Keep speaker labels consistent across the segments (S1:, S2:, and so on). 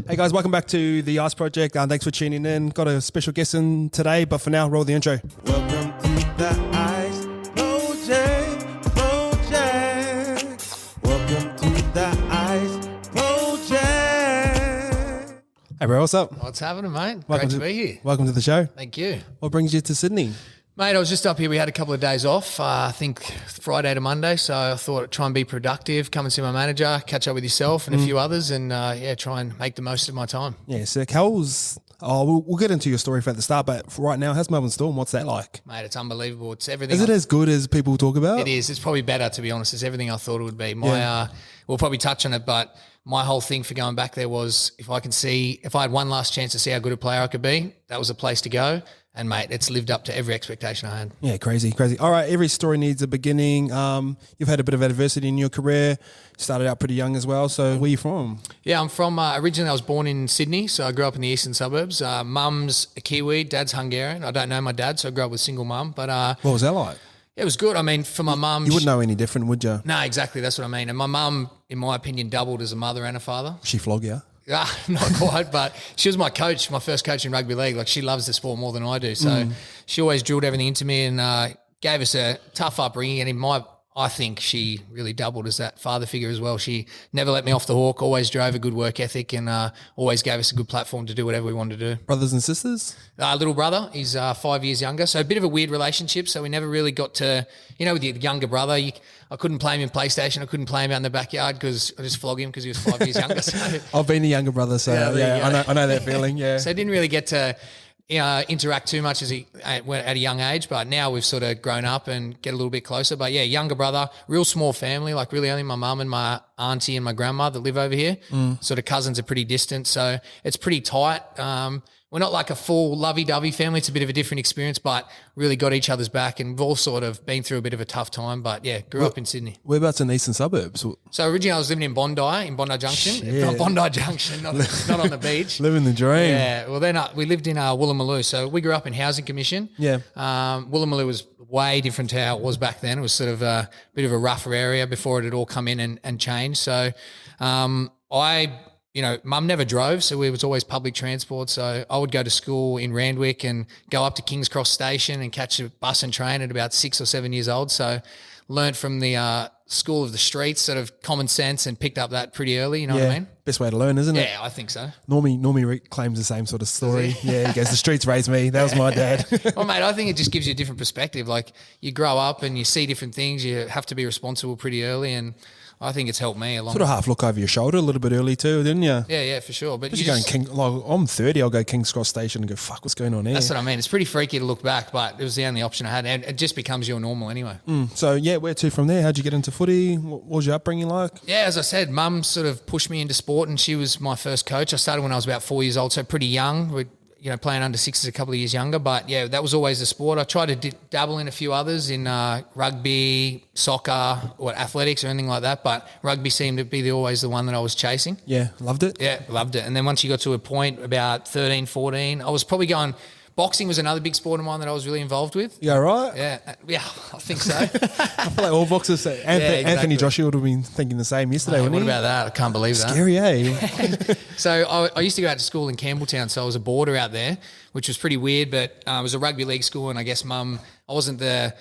S1: Hey guys, welcome back to the Ice Project. Thanks for tuning in. Got a special guest in today, but for now, roll the intro.
S2: Welcome to the Ice Project. Welcome to the Ice Project.
S1: Hey bro, what's up?
S3: What's happening, mate?
S1: Welcome
S3: Great to be here.
S1: Welcome to the show.
S3: Thank you.
S1: What brings you to Sydney?
S3: Mate, I was just up here. We had a couple of days off, I think Friday to Monday. So I thought I'd try and be productive, come and see my manager, catch up with yourself and a few others and try and make the most of my time.
S1: Yeah, sick. We'll get into your story at the start, but for right now, how's Melbourne Storm? What's that like?
S3: Mate, it's unbelievable. It's everything.
S1: Is it as good as people talk about?
S3: It is. It's probably better, to be honest. It's everything I thought it would be. We'll probably touch on it, but my whole thing for going back there was if I had one last chance to see how good a player I could be, that was a place to go. And mate, it's lived up to every expectation I had.
S1: Yeah, crazy. All right, every story needs a beginning. You've had a bit of adversity in your career. Started out pretty young as well. So where are you from?
S3: Yeah, I'm from, originally I was born in Sydney, so I grew up in the eastern suburbs. Mum's a Kiwi, dad's Hungarian. I don't know my dad, so I grew up with a single mum. But
S1: what was that like?
S3: it was good. I mean, for my mum...
S1: You wouldn't know any different, would you?
S3: No, exactly. That's what I mean. And my mum, in my opinion, doubled as a mother and a father.
S1: She flog you?
S3: Not quite, but she was my coach, my first coach in rugby league. Like, she loves the sport more than I do. So she always drilled everything into me and gave us a tough upbringing. And I think she really doubled as that father figure as well. She never let me off the hook, always drove a good work ethic and always gave us a good platform to do whatever we wanted to do.
S1: Brothers and sisters?
S3: Little brother, he's 5 years younger. So a bit of a weird relationship. So we never really got to, with your younger brother, I couldn't play him in PlayStation. I couldn't play him out in the backyard because I just flog him because he was 5 years younger. So
S1: I've been the younger brother, so I know that feeling, yeah.
S3: So I didn't really get to interact too much at a young age, but now we've sort of grown up and get a little bit closer. But yeah, younger brother, real small family, like really only my mum and my auntie and my grandma that live over here. Sort of cousins are pretty distant, so it's pretty tight. We're not like a full lovey-dovey family. It's a bit of a different experience, but really got each other's back and we've all sort of been through a bit of a tough time. But yeah, grew up in Sydney.
S1: Whereabouts in the eastern suburbs?
S3: So originally I was living in Bondi Junction. Not Bondi Junction, not on the beach.
S1: Living the dream.
S3: Yeah, well then we lived in Woolloomooloo. So we grew up in Housing Commission.
S1: Yeah.
S3: Woolloomooloo was way different to how it was back then. It was sort of a bit of a rougher area before it had all come in and changed. So Mum never drove, so it was always public transport. So I would go to school in Randwick and go up to King's Cross Station and catch a bus and train at about 6 or 7 years old. So learnt from the school of the streets, sort of common sense, and picked up that pretty early, you know what I mean?
S1: Best way to learn, isn't it?
S3: Yeah, I think so.
S1: Normie claims the same sort of story. Yeah, he goes, the streets raised me. That was my dad.
S3: Well, mate, I think it just gives you a different perspective. Like, you grow up and you see different things. You have to be responsible pretty early, and I think it's helped me a lot.
S1: Sort of half look over your shoulder a little bit early too, didn't you?
S3: Yeah, for sure. But
S1: I'm 30, I'll go King's Cross Station and go, fuck, what's going on here?
S3: That's what I mean. It's pretty freaky to look back, but it was the only option I had, and it just becomes your normal anyway.
S1: So, yeah, where to from there? How'd you get into footy? What was your upbringing like?
S3: Yeah, as I said, Mum sort of pushed me into sport, and she was my first coach. I started when I was about 4 years old, so pretty young. Playing under sixes a couple of years younger, but yeah, that was always the sport. I tried to dabble in a few others in rugby, soccer, or athletics or anything like that, but rugby seemed to be always the one that I was chasing.
S1: Yeah, loved it?
S3: Yeah, loved it. And then once you got to a point about 13, 14, I was probably going... Boxing was another big sport of mine that I was really involved with.
S1: Yeah, right?
S3: Yeah, I think so.
S1: I feel like all boxers say. Anthony Joshua would have been thinking the same yesterday, wouldn't he?
S3: What about that? I can't believe that.
S1: Scary, eh?
S3: So I used to go out to school in Campbelltown, so I was a boarder out there, which was pretty weird, but it was a rugby league school, and I guess Mum, I wasn't the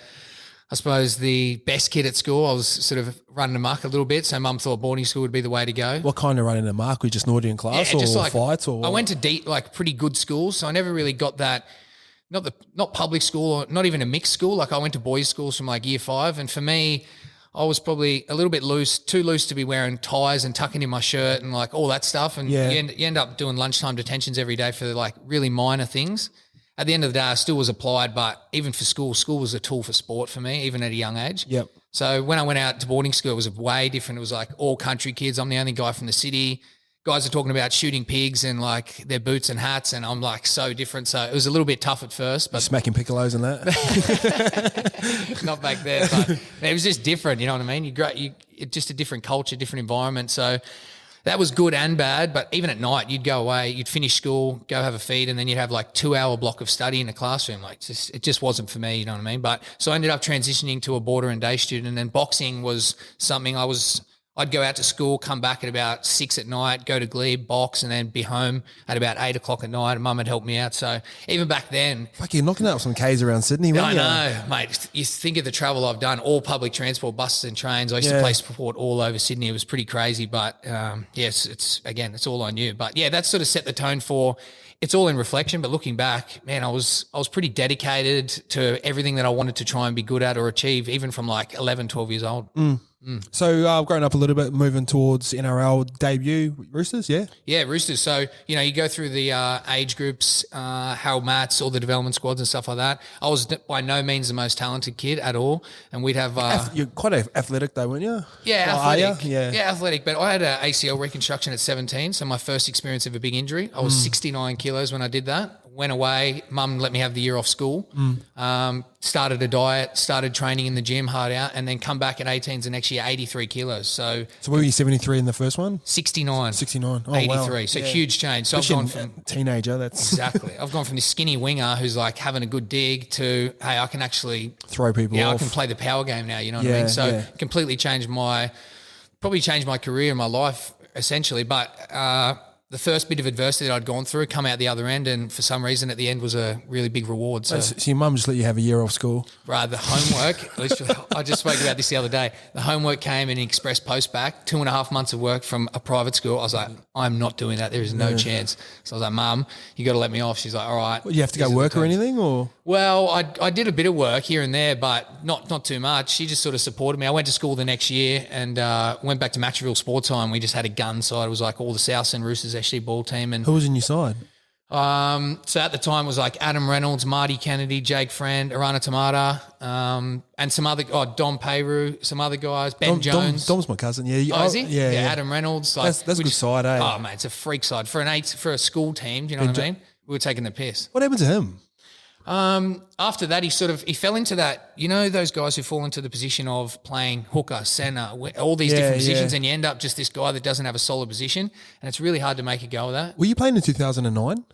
S3: best kid at school. I was sort of running amok a little bit, so Mum thought boarding school would be the way to go.
S1: What kind of running amok? Were you just naughty in class or fights? Or
S3: I went to pretty good schools, so I never really got that. Not public school or not even a mixed school. Like, I went to boys' schools from like year 5, and for me, I was probably a little bit too loose to be wearing ties and tucking in my shirt and like all that stuff. And you end up doing lunchtime detentions every day for like really minor things. At the end of the day, I still was applied, but even for school was a tool for sport for me, even at a young age.
S1: Yep.
S3: So when I went out to boarding school, it was way different. It was like all country kids. I'm the only guy from the city. Guys are talking about shooting pigs and like their boots and hats, and I'm like so different. So it was a little bit tough at first, but
S1: smacking piccolos and that.
S3: Not back there, but it was just different. You know what I mean? It's just a different culture, different environment. So that was good and bad. But even at night, you'd go away, you'd finish school, go have a feed, and then you'd have like 2-hour block of study in the classroom. Like, it just wasn't for me. You know what I mean? But so I ended up transitioning to a boarder and day student, and then boxing was something I I'd go out to school, come back at about 6 at night, go to glebe, box, and then be home at about 8 o'clock at night. And Mum would help me out. So even back then,
S1: Fuck, you're knocking out some Ks around Sydney, weren't
S3: I
S1: you?
S3: know, mate. You think of the travel I've done, all public transport, buses and trains. I used to play sport all over Sydney. It was pretty crazy, but yes, it's all I knew. But yeah, that sort of set the tone for. It's all in reflection, but looking back, man, I was pretty dedicated to everything that I wanted to try and be good at or achieve, even from like 11, 12 years old.
S1: So growing up a little bit, moving towards NRL debut, Roosters, yeah?
S3: Yeah, Roosters. So, you go through the age groups, Harold Matts, all the development squads and stuff like that. I was by no means the most talented kid at all. And we'd have...
S1: You're quite athletic though, weren't you?
S3: Yeah,
S1: Are
S3: athletic.
S1: you? Yeah,
S3: athletic. But I had an ACL reconstruction at 17, so my first experience of a big injury. I was 69 kilos when I did that. Went away. Mum let me have the year off school. Started a diet, started training in the gym, hard out, and then come back at 18s the next year, 83 kilos. So
S1: where were you, 73 in the first one?
S3: 69.
S1: 69. Oh,
S3: 83.
S1: wow.
S3: So huge change. So
S1: Especially
S3: I've gone from...
S1: teenager, that's...
S3: Exactly. I've gone from this skinny winger who's like having a good dig to, hey, I can actually...
S1: Throw people off.
S3: I can play the power game now, you know what I mean? So completely changed my career and my life essentially. But the first bit of adversity that I'd gone through, come out the other end, and for some reason at the end was a really big reward. So
S1: your mum just let you have a year off school?
S3: Right, the homework, I just spoke about this the other day. The homework came in an express post back, 2.5 months of work from a private school. I was like, I'm not doing that. There is no chance. So I was like, Mum, you got to let me off. She's like, all right.
S1: Well, you have to go work or anything, or?
S3: Well, I did a bit of work here and there, but not too much. She just sort of supported me. I went to school the next year and went back to Matraville Sports Time. We just had a gun side. It was like all the Southsend Roosters SC ball team. And
S1: who was in your side?
S3: So at the time it was like Adam Reynolds, Marty Kennedy, Jake Friend, Arana Tamata, and some other, Dom Payru, some other guys, Ben Jones.
S1: Dom's my cousin. Yeah.
S3: Oh, is he?
S1: Yeah.
S3: Adam Reynolds. Like,
S1: that's a good side, eh?
S3: Oh, mate, it's a freak side. For a school team, do you know what I mean? We were taking the piss.
S1: What happened to him?
S3: After that, he fell into that, those guys who fall into the position of playing hooker, centre, all these different positions, and you end up just this guy that doesn't have a solid position, and it's really hard to make a go of that.
S1: Were you playing in 2009?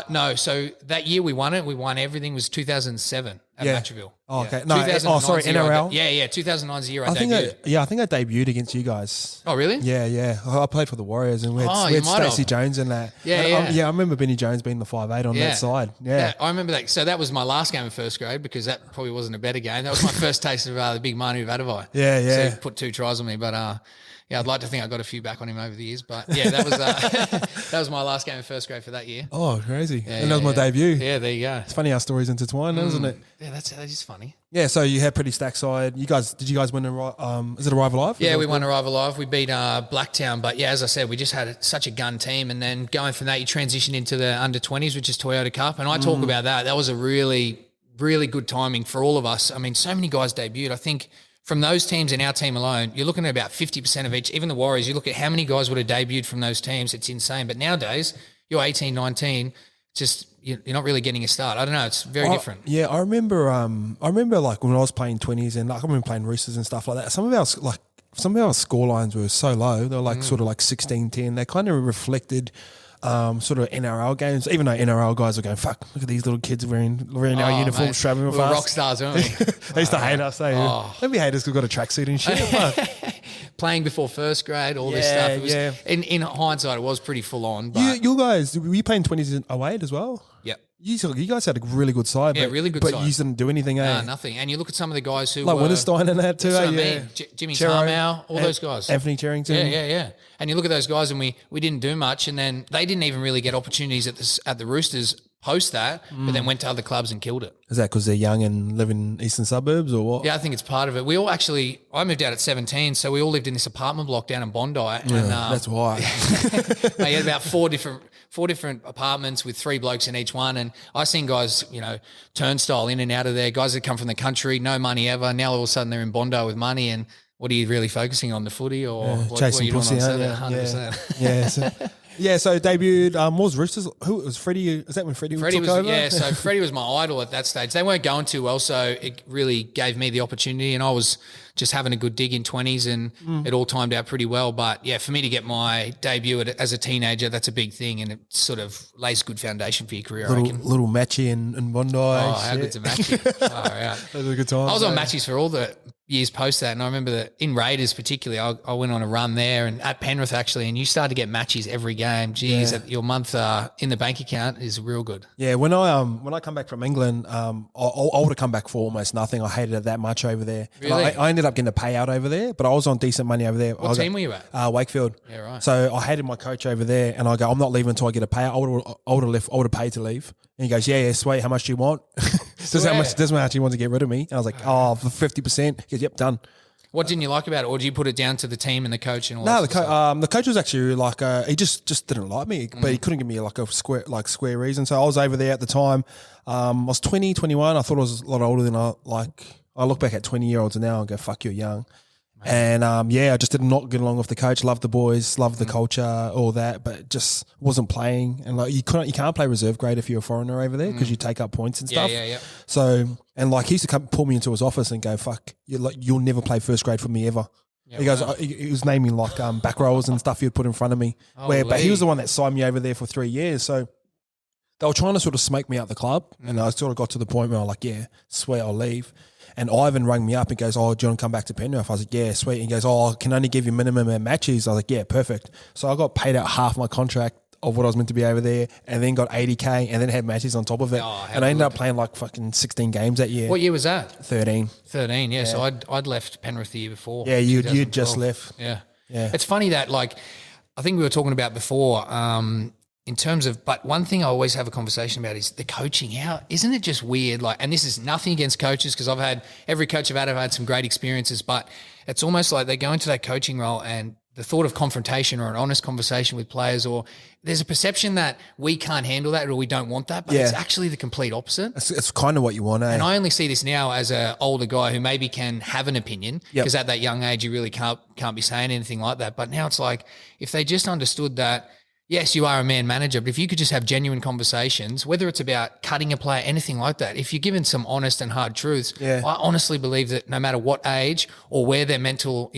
S3: No, so that year we won it. We won everything. It was 2007 at Matraville.
S1: Oh, okay.
S3: No,
S1: 2009 NRL.
S3: Yeah, 2009's the year I
S1: think
S3: debuted.
S1: I think I debuted against you guys.
S3: Oh, really?
S1: Yeah. I played for the Warriors and we had Stacey Jones and that. I remember Benny Jones being the 5'8" on that side. Yeah, I
S3: remember that. So that was my last game in first grade because that probably wasn't a better game. That was my first taste of the big Manu Vadavai.
S1: Yeah.
S3: So he put 2 tries on me, but I'd like to think I got a few back on him over the years, but that was that was my last game in first grade for that year.
S1: Oh, crazy! And that was my debut.
S3: Yeah, there you go.
S1: It's funny how stories intertwine, isn't it?
S3: Yeah, that is funny.
S1: Yeah, so you had pretty stacked side. Did you guys win is it Arrive Alive?
S3: Yeah, we won Arrive Alive. We beat Blacktown, but as I said, we just had such a gun team, and then going from that, you transition into the under-20s, which is Toyota Cup, and I talk about that. That was a really, really good timing for all of us. I mean, so many guys debuted. I think from those teams and our team alone, you're looking at about 50% of each. Even the Warriors, you look at how many guys would have debuted from those teams. It's insane. But nowadays, you're 18, 19, just you're not really getting a start. I don't know. It's very different.
S1: Yeah, I remember like when I was playing 20s and like I remember playing Roosters and stuff like that. Some of our score lines were so low. They were like sort of like 16-10. They kind of reflected sort of NRL games, even though NRL guys are going, fuck, look at these little kids wearing our uniforms, traveling real fast.
S3: We were rock stars, weren't we?
S1: They used to hate us, eh? Don't be haters because we've got a tracksuit and shit.
S3: Playing before first grade, all this stuff. It was, in hindsight, it was pretty full on. But
S1: you guys, were you playing 20s in 08 as well?
S3: Yep.
S1: You guys had a really good side.
S3: Yeah, really good side.
S1: But you didn't do anything, eh?
S3: No, nothing. And you look at some of the guys who
S1: like Winterstein and that too,
S3: that's
S1: eh?
S3: what I mean. Jimmy Tarmow, all those guys.
S1: Anthony Charrington.
S3: Yeah. And you look at those guys and we didn't do much, and then they didn't even really get opportunities at the Roosters post that, but then went to other clubs and killed it.
S1: Is that because they're young and live in eastern suburbs or what?
S3: Yeah, I think it's part of it. I moved out at 17, so we all lived in this apartment block down in Bondi. And,
S1: that's why.
S3: They had about four different apartments with 3 blokes in each one, and I seen guys, turnstile in and out of there, guys that come from the country, no money ever. Now all of a sudden they're in Bondi with money, and what are you really focusing on, the footy or what are you doing on Saturday? 100%.
S1: Yeah, so debuted, was Roosters, who was Freddie, is that when Freddie took over?
S3: Yeah, so Freddie was my idol at that stage. They weren't going too well, so it really gave me the opportunity, and I was just having a good dig in 20s and it all timed out pretty well. But yeah, for me to get my debut as a teenager, that's a big thing, and it sort of lays a good foundation for your career, I reckon.
S1: Little matchy and Bondi.
S3: Oh, how good's a matchy? Far out.
S1: That was a good time.
S3: I was on matches for all the years post that, and I remember that in Raiders particularly, I went on a run there and at Penrith actually, and you started to get matches every game. Geez, your month in the bank account is real good.
S1: Yeah, when I come back from England, I would have come back for almost nothing. I hated it that much over there.
S3: Really?
S1: I ended up getting a payout over there, but I was on decent money over there.
S3: What team were you at?
S1: Wakefield.
S3: Yeah, right.
S1: So I hated my coach over there, and I go, I'm not leaving until I get a payout. I would have paid to leave. And he goes, yeah, sweet. How much do you want? Doesn't how much you want to get rid of me. And I was like, for 50%. He goes, yep, done.
S3: What didn't you like about it, or did you put it down to the team and the coach and all that?
S1: No, the coach was actually like he just didn't like me, but he couldn't give me like a square reason. So I was over there at the time. I was 20, 21. I thought I was a lot older than I look back at 20-year-olds now and go, fuck, you're young. And I just did not get along with the coach. Loved the boys, loved the culture, all that, but just wasn't playing. And like you can't play reserve grade if you're a foreigner over there because you take up points and stuff.
S3: Yeah.
S1: So and like he used to pull me into his office and go, "Fuck, you'll never play first grade for me ever." Yeah, he goes, he was naming like back rolls and stuff he'd put in front of me. But he was the one that signed me over there for 3 years. So they were trying to sort of smoke me out the club, and I sort of got to the point where I was like, "Yeah, swear I'll leave." And Ivan rang me up and goes, "Oh, do you want to come back to Penrith?" I was like, "Yeah, sweet." And he goes, "Oh, I can only give you minimum matches." I was like, "Yeah, perfect." So I got paid out half my contract of what I was meant to be over there, and then got 80K, and then had matches on top of it. And I ended up playing like fucking 16 games that year.
S3: What year was that?
S1: 13.
S3: 13, yeah. So I'd left Penrith the year before.
S1: Yeah, you'd just left.
S3: Yeah. It's funny that like I think we were talking about before. In terms of, but one thing I always have a conversation about is the coaching. How isn't it just weird? Like, and this is nothing against coaches because I've had some great experiences, but it's almost like they go into that coaching role and the thought of confrontation or an honest conversation with players, or there's a perception that we can't handle that or we don't want that, but it's actually the complete opposite.
S1: It's kind of what you want, eh?
S3: And I only see this now as an older guy who maybe can have an opinion because at that young age you really can't be saying anything like that. But now it's like if they just understood that. Yes, you are a man manager, but if you could just have genuine conversations, whether it's about cutting a player, anything like that, if you're given some honest and hard truths, I honestly believe that no matter what age or where their mental,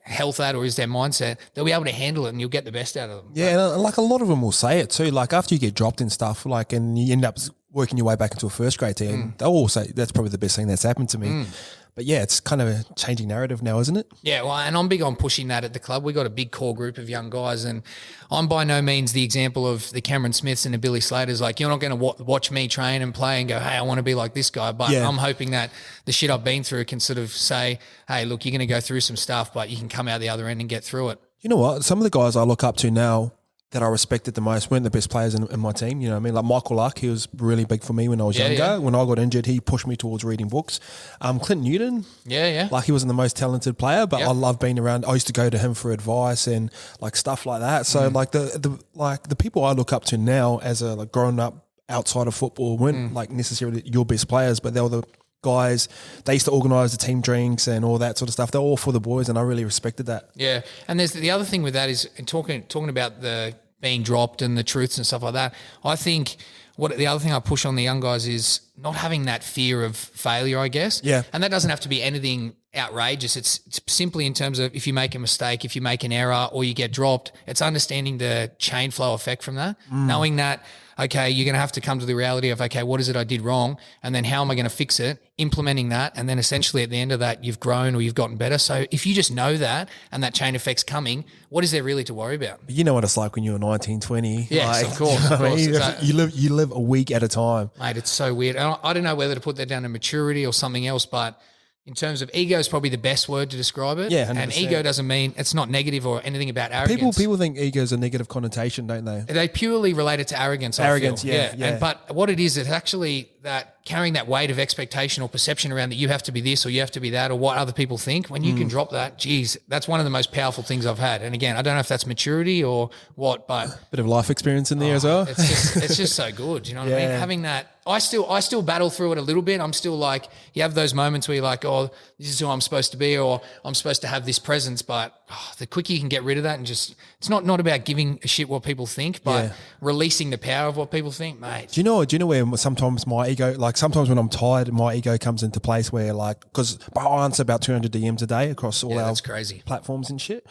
S3: health at or is their mindset, they'll be able to handle it and you'll get the best out of them.
S1: Yeah, and like a lot of them will say it too. Like after you get dropped and stuff, like and you end up working your way back into a first grade team, they'll all say that's probably the best thing that's happened to me. But yeah, it's kind of a changing narrative now, isn't it? Yeah,
S3: well, and I'm big on pushing that at the club. We've got a big core group of young guys, and I'm by no means the example of the Cameron Smiths and the Billy Slaters. Like, you're not going to watch me train and play and go, hey, I want to be like this guy. But I'm hoping that the shit I've been through can sort of say, hey, look, you're going to go through some stuff, but you can come out the other end and get through it.
S1: You know what? Some of the guys I look up to now that I respected the most weren't the best players in my team. You know what I mean? Like Michael Luck, he was really big for me when I was younger. Yeah. When I got injured, he pushed me towards reading books. Clint Newton.
S3: Yeah.
S1: Like he wasn't the most talented player, but I love being around. I used to go to him for advice and like stuff like that. So like the people I look up to now as a like grown up outside of football weren't like necessarily your best players, but they were the guys. They used to organise the team drinks and all that sort of stuff. They're all for the boys, and I really respected that.
S3: Yeah, and there's the other thing with that is talking about the being dropped and the truths and stuff like that. I think the other thing I push on the young guys is not having that fear of failure, I guess.
S1: Yeah,
S3: and that doesn't have to be anything outrageous. It's simply in terms of if you make a mistake, if you make an error, or you get dropped. It's understanding the chain flow effect from that, knowing that. Okay, you're going to have to come to the reality of, okay, what is it I did wrong? And then how am I going to fix it? Implementing that. And then essentially at the end of that, you've grown or you've gotten better. So if you just know that and that chain effect's coming, what is there really to worry about?
S1: You know what it's like when you're 19, 20.
S3: Yes, of course.
S1: You live a week at a time.
S3: Mate, it's so weird. I don't know whether to put that down to maturity or something else, but in terms of ego is probably the best word to describe it.
S1: Yeah, 100%.
S3: And ego doesn't mean it's not negative or anything about arrogance.
S1: People think ego is a negative connotation, don't they?
S3: They purely relate it to arrogance.
S1: Arrogance,
S3: yeah. But what it is, it's actually that carrying that weight of expectation or perception around that you have to be this or you have to be that or what other people think. When you can drop that, geez, that's one of the most powerful things I've had. And again, I don't know if that's maturity or what, but
S1: bit of life experience in there as well.
S3: It's just so good. You know what I mean? Having that I still battle through it a little bit. I'm still like, you have those moments where you're like, oh, this is who I'm supposed to be, or I'm supposed to have this presence. But the quicker you can get rid of that and just, it's not about giving a shit what people think, but releasing the power of what people think, mate.
S1: Do you know where sometimes my ego, like sometimes when I'm tired, my ego comes into place where like, because I answer about 200 DMs a day across all our
S3: that's crazy
S1: platforms and shit.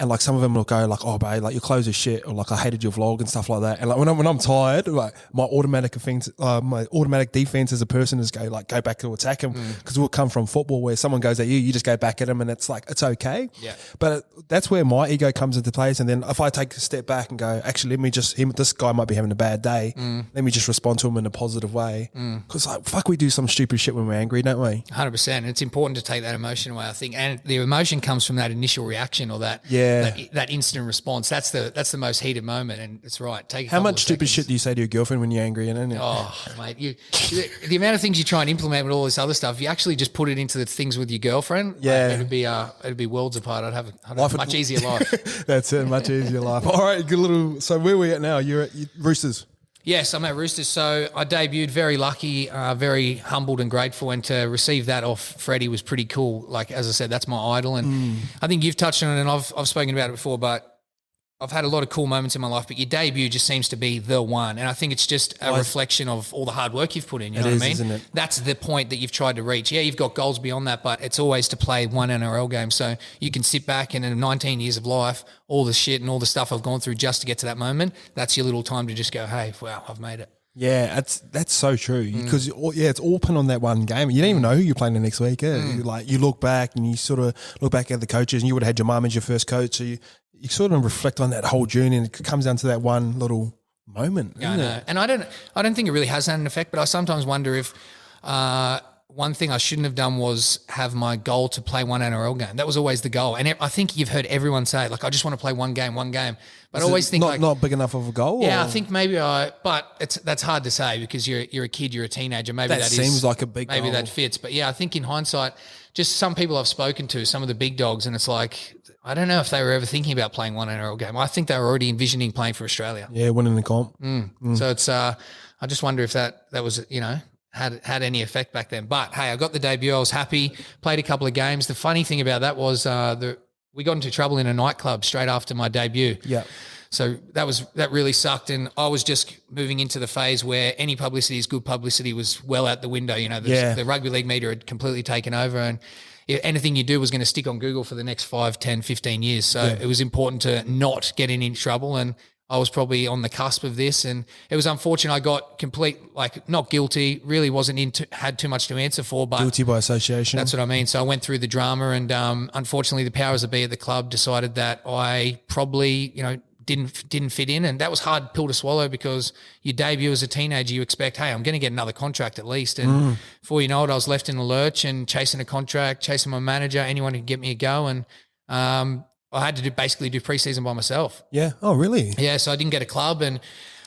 S1: And like some of them will go like, oh, babe, like your clothes are shit, or like I hated your vlog and stuff like that. And like when I'm tired, like my automatic defense as a person is go back to attack him, because we'll come from football where someone goes at you, you just go back at him, and it's like, it's okay.
S3: Yeah.
S1: But that's where my ego comes into place. And then if I take a step back and go, actually, this guy might be having a bad day. Let me just respond to him in a positive way. Because like, fuck, we do some stupid shit when we're angry, don't we?
S3: 100%. It's important to take that emotion away, I think. And the emotion comes from that initial reaction, or that instant response. That's the most heated moment. And it's right.
S1: How much stupid shit do you say to your girlfriend when you're angry?
S3: Oh, mate, the amount of things you try and implement with all this other stuff, if you actually just put it into the things with your girlfriend, it'd be worlds apart. I'd have a much easier life.
S1: That's it, much easier life. All right, good little. So where are we at now? You're at Roosters.
S3: Yes, I'm at Roosters. So I debuted, very lucky, very humbled and grateful, and to receive that off Freddie was pretty cool. Like, as I said, that's my idol, and I think you've touched on it, and I've spoken about it before, but I've had a lot of cool moments in my life, but your debut just seems to be the one. And I think it's just a reflection of all the hard work you've put in. You know what I mean?
S1: Isn't it?
S3: That's the point that you've tried to reach. Yeah, you've got goals beyond that, but it's always to play one NRL game. So you can sit back, and in 19 years of life, all the shit and all the stuff I've gone through just to get to that moment, that's your little time to just go, hey, wow, I've made it.
S1: Yeah, that's so true, because it's all pinned on that one game. You don't even know who you're playing the next week. You look back and you sort of look back at the coaches, and you would have had your mum as your first coach, so you sort of reflect on that whole journey, and it comes down to that one little moment.
S3: Yeah, I know. And I don't think it really has had an effect, but I sometimes wonder if one thing I shouldn't have done was have my goal to play one NRL game. That was always the goal. And I think you've heard everyone say, like, I just want to play one game. But I always think
S1: not big enough of a goal?
S3: Yeah, I think maybe but that's hard to say, because you're a kid, you're a teenager. Maybe that
S1: seems like a big goal.
S3: Maybe that fits. But yeah, I think in hindsight, just some people I've spoken to, some of the big dogs, and it's like, I don't know if they were ever thinking about playing one NRL game. I think they were already envisioning playing for Australia.
S1: Yeah, winning the comp.
S3: So it's, I just wonder if that was, had any effect back then. But hey, I got the debut. I was happy. Played a couple of games. The funny thing about that was we got into trouble in a nightclub straight after my debut.
S1: Yeah.
S3: So that really sucked, and I was just moving into the phase where any publicity is good publicity was well out the window. The rugby league media had completely taken over, and anything you do was going to stick on Google for the next 5, 10, 15 years. So it was important to not get in any trouble, and I was probably on the cusp of this, and it was unfortunate. I got not guilty, really had too much to answer for, but
S1: guilty by association.
S3: That's what I mean. So I went through the drama, and unfortunately the powers that be at the club decided that I probably, didn't fit in, and that was a hard pill to swallow, because you debut as a teenager, you expect, hey, I'm going to get another contract at least, and before you know it, I was left in the lurch and chasing a contract, chasing my manager, anyone who could get me a go, and I had to basically do preseason by myself.
S1: Yeah. Oh, really?
S3: Yeah. So I didn't get a club, and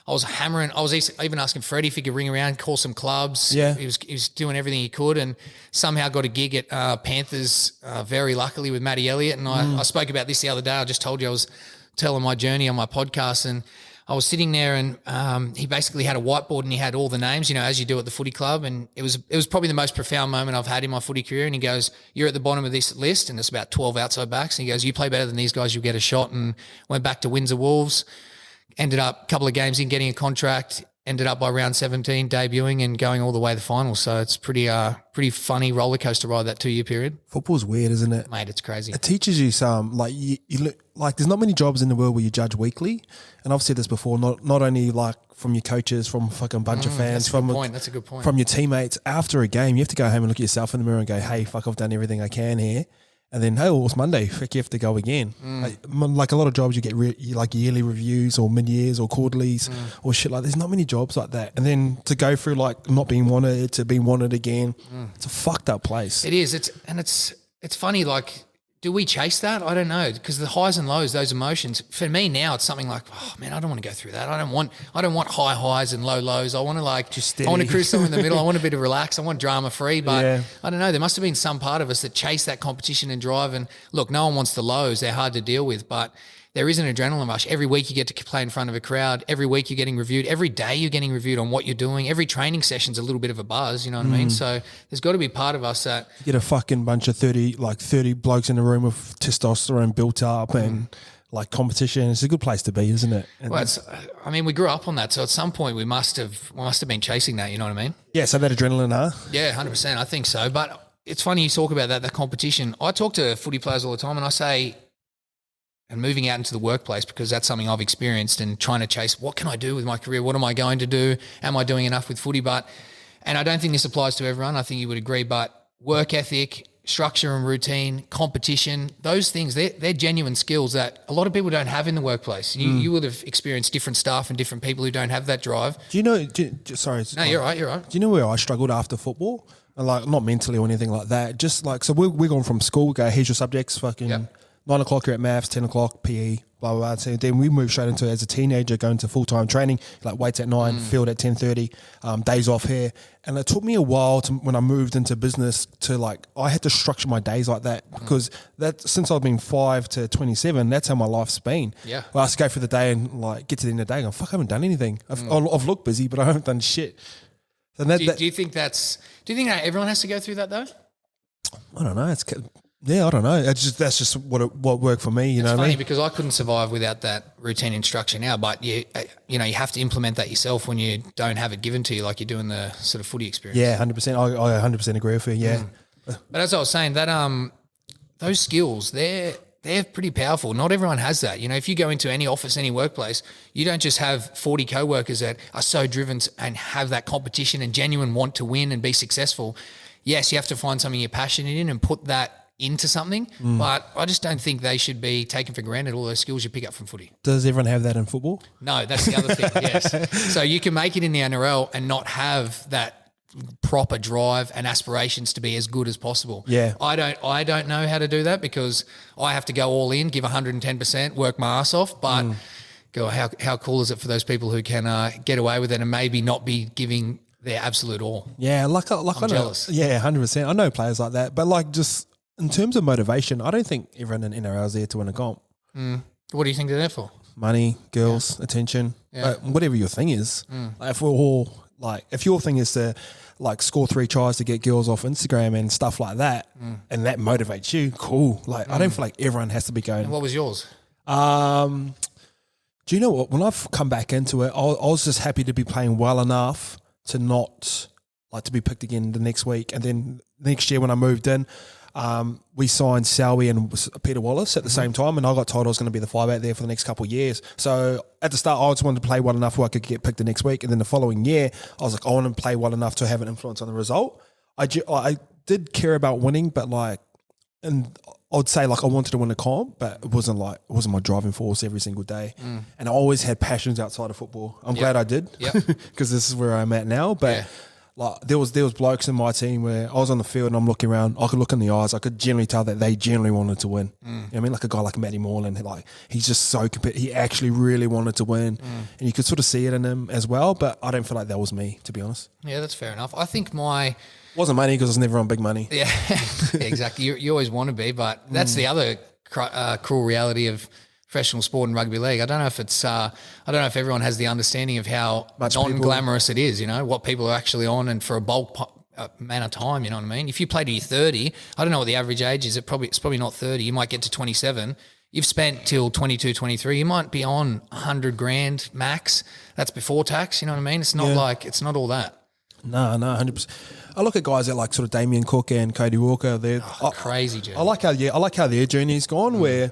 S3: I was hammering. I was even asking Freddie if he could ring around, call some clubs.
S1: Yeah.
S3: He was doing everything he could, and somehow got a gig at Panthers, very luckily, with Matty Elliott. And I spoke about this the other day. I just told you I was telling my journey on my podcast, and I was sitting there, and he basically had a whiteboard, and he had all the names, as you do at the footy club. And it was probably the most profound moment I've had in my footy career. And he goes, you're at the bottom of this list, and there's about 12 outside backs. And he goes, you play better than these guys, you'll get a shot. And went back to Windsor Wolves, ended up a couple of games in getting a contract, ended up by round 17 debuting and going all the way to the finals. So it's pretty funny roller coaster ride, that 2-year period.
S1: Football's weird, isn't it?
S3: Mate, it's crazy.
S1: It teaches you some, like you look, like there's not many jobs in the world where you judge weekly. And I've said this before, not only like from your coaches, from a fucking bunch of fans,
S3: that's a good point.
S1: From your teammates. After a game, you have to go home and look at yourself in the mirror and go, hey, fuck, I've done everything I can here. And then, hey, well, it's Monday. Frick, you have to go again. Like a lot of jobs, you get like yearly reviews or mid-years or quarterlies or shit like that. There's not many jobs like that. And then to go through like not being wanted to being wanted again, it's a fucked up place.
S3: It is. It's funny, like, do we chase that? I don't know, because the highs and lows, those emotions, for me now, it's something like, oh man, I don't want to go through that. I don't want high highs and low lows. I want to I want to cruise somewhere in the middle. I want a bit of relax. I want drama free. But I don't know. There must have been some part of us that chased that competition and drive. And look, no one wants the lows. They're hard to deal with. But there is an adrenaline rush. Every week you get to play in front of a crowd. Every week you're getting reviewed. Every day you're getting reviewed on what you're doing. Every training session's a little bit of a buzz, you know what I mean? So there's got to be part of us that
S1: Get a fucking bunch of 30 blokes in a room with testosterone built up and like competition. It's a good place to be, isn't it? And
S3: well, we grew up on that. So at some point we must have been chasing that, you know what I mean?
S1: yeah, so that adrenaline, huh?
S3: Yeah, 100%. I think so. But it's funny you talk about that competition. I talk to footy players all the time and I say, and moving out into the workplace, because that's something I've experienced, and trying to chase, what can I do with my career? What am I going to do? Am I doing enough with footy? And I don't think this applies to everyone. I think you would agree, but work ethic, structure and routine, competition, those things, they're genuine skills that a lot of people don't have in the workplace. You would have experienced different staff and different people who don't have that drive.
S1: Do you know, sorry.
S3: No, you're right.
S1: Do you know where I struggled after football? Like, not mentally or anything like that. Just like, so we're going from school, go, here's your subjects, fucking 9 o'clock you're at maths, 10 o'clock PE, blah, blah, blah. So then we moved straight into, as a teenager, going to full-time training, like weights at 9, field at 10:30, days off here. And it took me a while when I moved into business to like, I had to structure my days like that, because since I've been 5 to 27, that's how my life's been.
S3: Yeah.
S1: Well, I just go for the day and like get to the end of the day and go, fuck, I haven't done anything. I've looked busy, but I haven't done shit. And
S3: Do you think that everyone has to go through that though?
S1: I don't know. I don't know. That's just what worked for me. You know what I
S3: Funny
S1: mean?
S3: because I couldn't survive without that routine and structure now, but you have to implement that yourself when you don't have it given to you, like you do in the sort of footy experience.
S1: Yeah, 100%. I 100% agree with you. Yeah.
S3: But as I was saying, that those skills, they're pretty powerful. Not everyone has that. You know, if you go into any office, any workplace, you don't just have 40 co-workers that are so driven and have that competition and genuine want to win and be successful. Yes, you have to find something you're passionate in and put that into something, but I just don't think they should be taken for granted, all those skills you pick up from footy.
S1: Does everyone have that in football?
S3: No, that's the other thing, yes. So you can make it in the NRL and not have that proper drive and aspirations to be as good as possible.
S1: Yeah.
S3: I don't know how to do that, because I have to go all in, give 110%, work my ass off, but how cool is it for those people who can get away with it and maybe not be giving their absolute all?
S1: Yeah, like
S3: I'm
S1: I know,
S3: jealous.
S1: Yeah, 100%. I know players like that, but like just in terms of motivation, I don't think everyone in NRL is there to win a comp.
S3: What do you think they're there for?
S1: Money, girls, attention, whatever your thing is. Like if we're all like, if your thing is to like score 3 tries to get girls off Instagram and stuff like that, and that motivates you, cool. Like I don't feel like everyone has to be going.
S3: And what was yours?
S1: Do you know what? When I've come back into it, I was just happy to be playing well enough to not like to be picked again the next week. And then next year when I moved in, we signed Salwi and Peter Wallace at the same time, and I got told I was going to be the 5'8" there for the next couple of years. So at the start, I just wanted to play well enough where I could get picked the next week, and then the following year, I was like, I want to play well enough to have an influence on the result. I did care about winning, but like, and I'd say like I wanted to win a comp, but it wasn't my driving force every single day. And I always had passions outside of football. I'm glad I did, because this is where I'm at now. But like there was blokes in my team where I was on the field and I'm looking around, I could look in the eyes, I could generally tell that they generally wanted to win. You know what I mean? Like a guy like Matty Moreland, like he's just so competitive. He actually really wanted to win, and you could sort of see it in him as well. But I don't feel like that was me, to be honest.
S3: Yeah, that's fair enough. I think
S1: wasn't money because I was never on big money.
S3: Yeah, exactly. You always want to be, but that's the other cruel reality of professional sport and rugby league. I don't know if everyone has the understanding of how non-glamorous it is, you know, what people are actually on, and for a bulk amount of time, you know what I mean? If you play to your 30, I don't know what the average age is. It's probably not 30. You might get to 27. You've spent till 22, 23. You might be on 100 grand max. That's before tax. You know what I mean? It's not it's not all that.
S1: No, 100%. I look at guys that like sort of Damien Cook and Cody Walker. They're
S3: crazy journey.
S1: I like how their journey's gone, where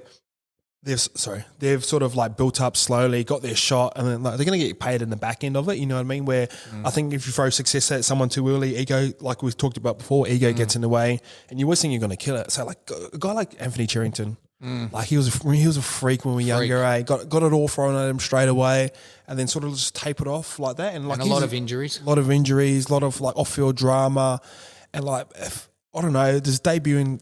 S1: they've sort of like built up slowly, got their shot, and then like they're going to get paid in the back end of it. You know what I mean? Where I think if you throw success at someone too early, ego, like we've talked about before, ego gets in the way, and you're wishing you're going to kill it. So like a guy like Anthony Cherrington, like he was a freak when we were younger. Got it all thrown at him straight away, and then sort of just tapered off like that. And like
S3: a lot of injuries,
S1: a lot of like off-field drama, and like I don't know, just debuting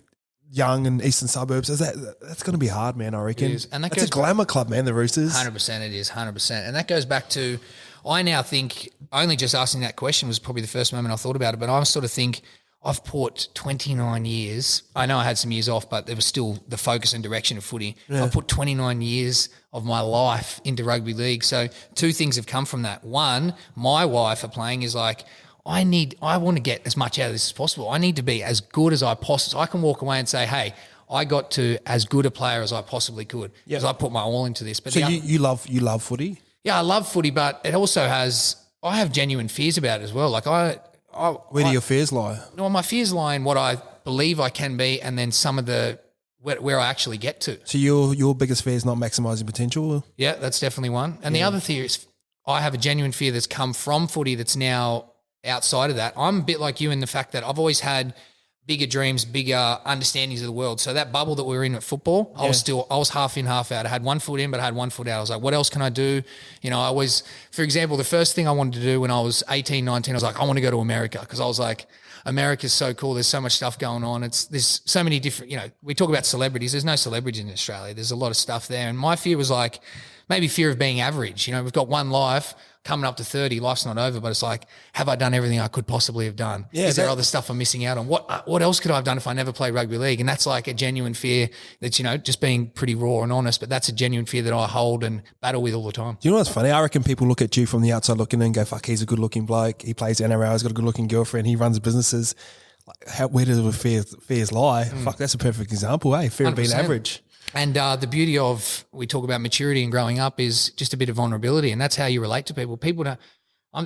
S1: young in eastern suburbs, that's going to be hard, man, I reckon.
S3: It is. And
S1: that's a glamour club, man, the Roosters.
S3: 100% it is, 100%. And that goes back to, I now think, only just asking that question was probably the first moment I thought about it, but I sort of think, I've put 29 years. I know I had some years off, but there was still the focus and direction of footy. I put 29 years of my life into rugby league. So 2 things have come from that. One, my wife for playing is like, I want to get as much out of this as possible. I need to be as good as I possibly. I can walk away and say, hey, I got to as good a player as I possibly could because I put my all into this. But
S1: So you love footy?
S3: Yeah, I love footy, but it also I have genuine fears about it as well. Like
S1: Where do your fears lie?
S3: no, my fears lie in what I believe I can be, and then some of the where I actually get to.
S1: So your biggest fear is not maximising potential?
S3: Yeah, that's definitely one. And the other fear is I have a genuine fear that's come from footy that's now outside of that. I'm a bit like you in the fact that I've always had bigger dreams, bigger understandings of the world. So that bubble that we were in at football, I was half in, half out. I had one foot in, but I had one foot out. I was like, what else can I do? You know, I was, for example, the first thing I wanted to do when I was 18, 19, I was like, I want to go to America because I was like, America's so cool. There's so much stuff going on. There's so many different, you know, we talk about celebrities. There's no celebrities in Australia. There's a lot of stuff there. And my fear was like, maybe fear of being average. You know, we've got one life coming up to 30, life's not over, but it's like, have I done everything I could possibly have done?
S1: Yeah,
S3: is there other stuff I'm missing out on? What else could I have done if I never played rugby league? And that's like a genuine fear that's, you know, just being pretty raw and honest, but that's a genuine fear that I hold and battle with all the time.
S1: Do you know what's funny? I reckon people look at you from the outside looking in and go, fuck, he's a good looking bloke. He plays NRL, he's got a good looking girlfriend, he runs businesses. Like, where do the fears lie? Fuck, that's a perfect example, eh? Fear of being
S3: 100%.
S1: average.
S3: And the beauty of, we talk about maturity and growing up is just a bit of vulnerability, and that's how you relate to people. People don't,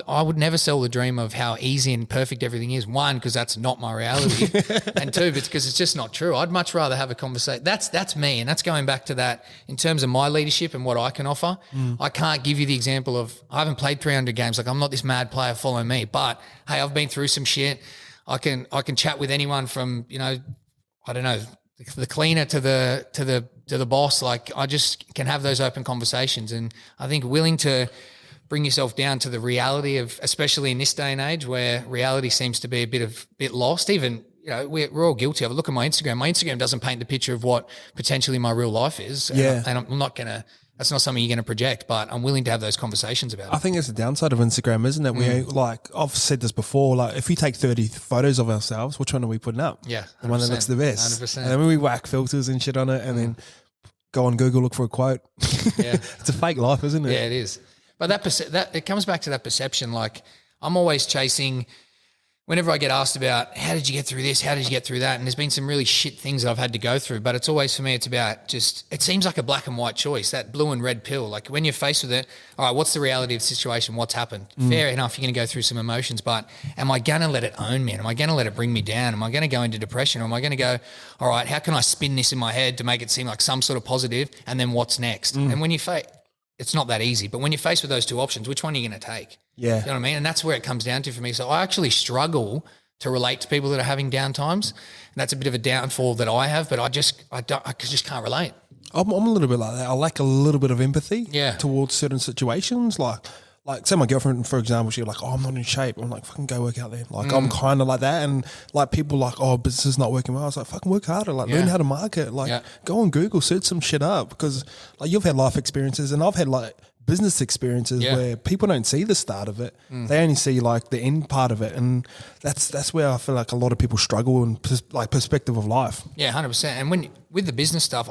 S3: I would never sell the dream of how easy and perfect everything is. One, because that's not my reality. And two, because it's just not true. I'd much rather have a conversation. That's me. And that's going back to that in terms of my leadership and what I can offer. I can't give you the example of, I haven't played 300 games. Like, I'm not this mad player, follow me. But hey, I've been through some shit. I can chat with anyone from, you know, I don't know, the cleaner to the boss. Like, I just can have those open conversations. And I think willing to bring yourself down to the reality of, especially in this day and age where reality seems to be a bit lost. Even, you know, we're all guilty of it. Look at my Instagram. My Instagram doesn't paint the picture of what potentially my real life is.
S1: Yeah.
S3: And I'm not going to, that's not something you're going to project, but I'm willing to have those conversations about it.
S1: I think it's the downside of Instagram, isn't it? We like, I've said this before, like if you take 30 photos of ourselves, which one are we putting up?
S3: Yeah.
S1: The one that looks the best.
S3: 100%.
S1: And then we whack filters and shit on it and then go on Google, look for a quote.
S3: Yeah.
S1: It's a fake life, isn't it?
S3: Yeah, it is. But that it comes back to that perception. Like, I'm always chasing, whenever I get asked about how did you get through this, how did you get through that, and there's been some really shit things that I've had to go through, but it's always, for me, it's about just, it seems like a black and white choice, that blue and red pill. Like, when you're faced with it, all right, what's the reality of the situation? What's happened? Fair enough, you're going to go through some emotions, but am I going to let it own me? Am I going to let it bring me down? Am I going to go into depression? Or am I going to go, all right, how can I spin this in my head to make it seem like some sort of positive, and then what's next? And when you it's not that easy, but when you're faced with those two options, which one are you going to take?
S1: Yeah.
S3: You know what I mean? And that's where it comes down to for me. So I actually struggle to relate to people that are having down times. And that's a bit of a downfall that I have, but I just can't relate.
S1: I'm a little bit like that. I lack a little bit of empathy towards certain situations. Like say my girlfriend, for example, she's like, oh, I'm not in shape. I'm like, fucking go work out there. Like, I'm kind of like that. And like people like, oh, business is not working well. I was like, fucking work harder. Like learn how to market. Like go on Google, search some shit up, because like you've had life experiences and I've had like business experiences where people don't see the start of it. They only see like the end part of it. And that's where I feel like a lot of people struggle in like perspective of life.
S3: Yeah, 100%. And with the business stuff,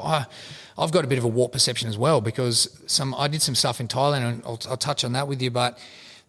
S3: I've got a bit of a warped perception as well, because I did some stuff in Thailand, and I'll touch on that with you. But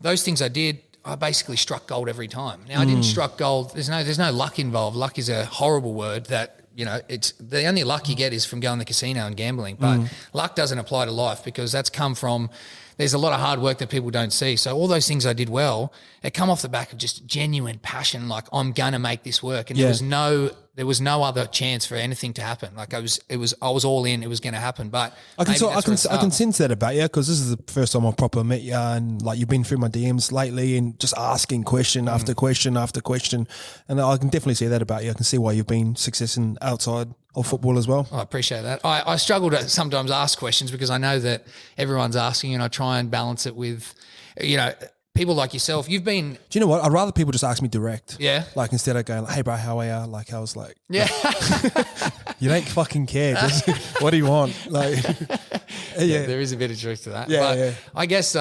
S3: those things I did, I basically struck gold every time. Now I didn't struck gold. There's no luck involved. Luck is a horrible word that, you know, it's the only luck you get is from going to the casino and gambling. But luck doesn't apply to life, because that's come from, there's a lot of hard work that people don't see. So all those things I did well, it come off the back of just genuine passion. Like, I'm going to make this work. And there was no other chance for anything to happen. Like I was all in, it was going to happen. But
S1: I can sense that about you, because this is the first time I've properly met you, and like you've been through my DMs lately and just asking question after question after question. And I can definitely see that about you. I can see why you've been successful outside of football as well.
S3: I appreciate that. I struggle to sometimes ask questions because I know that everyone's asking, and I try and balance it with, you know, people like yourself. You've been...
S1: Do you know what? I'd rather people just ask me direct.
S3: Yeah.
S1: Like instead of going, like, hey bro, how are you? Like I was like...
S3: Yeah.
S1: You don't fucking care. Just, what do you want? Like...
S3: Yeah, there is a bit of truth to that.
S1: Yeah,
S3: but I guess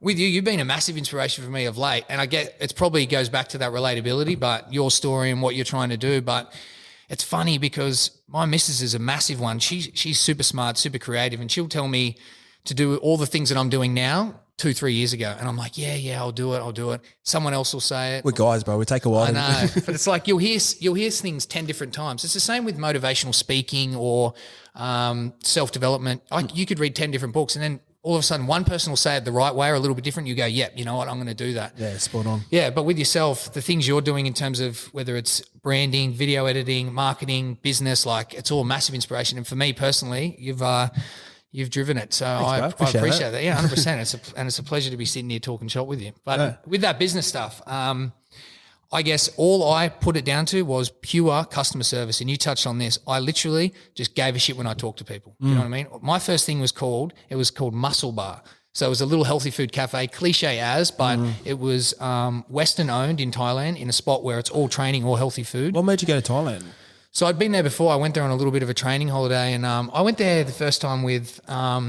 S3: with you, you've been a massive inspiration for me of late. And I get it probably goes back to that relatability, but your story and what you're trying to do. But it's funny because my missus is a massive one. She's super smart, super creative, and she'll tell me to do all the things that I'm doing now 2-3 years ago. And I'm like, yeah, I'll do it. Someone else will say it.
S1: We're guys, bro. We take a while.
S3: I know, but it's like you'll hear things 10 different times. It's the same with motivational speaking or self-development. You could read 10 different books and then all of a sudden one person will say it the right way or a little bit different. You go, yep, you know what, I'm going to do that.
S1: Yeah, spot on.
S3: Yeah, but with yourself, the things you're doing in terms of whether it's branding, video editing, marketing, business, like it's all massive inspiration. And for me personally, you've driven it. So
S1: Thanks,
S3: I appreciate that. Yeah, 100%. It's a pleasure to be sitting here talking shop with you. But with that business stuff, I guess all I put it down to was pure customer service. And you touched on this. I literally just gave a shit when I talked to people. You know what I mean? My first thing was called Muscle Bar. So it was a little healthy food cafe, cliche as, but it was Western owned in Thailand in a spot where it's all training, all healthy food.
S1: What made you go to Thailand?
S3: So I'd been there before. I went there on a little bit of a training holiday, and I went there the first time with a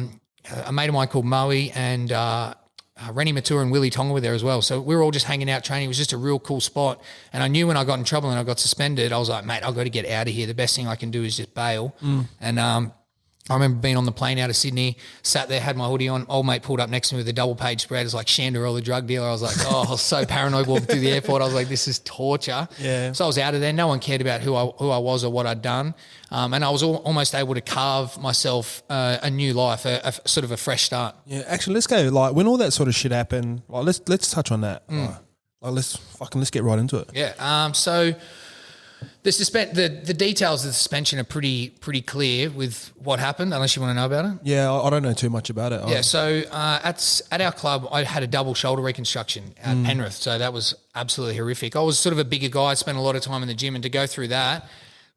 S3: mate of mine called Moe and Rennie Matura and Willie Tonga were there as well. So we were all just hanging out training. It was just a real cool spot. And I knew when I got in trouble and I got suspended, I was like, mate, I've got to get out of here. The best thing I can do is just bail. And I remember being on the plane out of Sydney, sat there, had my hoodie on. Old mate pulled up next to me with a double page spread. It's like Sandor Earl, the drug dealer. I was like, I was so paranoid walking through the airport. I was like, this is torture.
S1: Yeah.
S3: So I was out of there. No one cared about who I was or what I'd done. And I was almost able to carve myself a new life, a sort of a fresh start.
S1: Yeah, actually, let's go. Like when all that sort of shit happened, like let's touch on that. Like let's get right into it.
S3: Yeah. So the details of the suspension are pretty clear with what happened, unless you want to know about it.
S1: Yeah, I don't know too much about it.
S3: Yeah, so at our club, I had a double shoulder reconstruction at Penrith, so that was absolutely horrific. I was sort of a bigger guy, I spent a lot of time in the gym, and to go through that,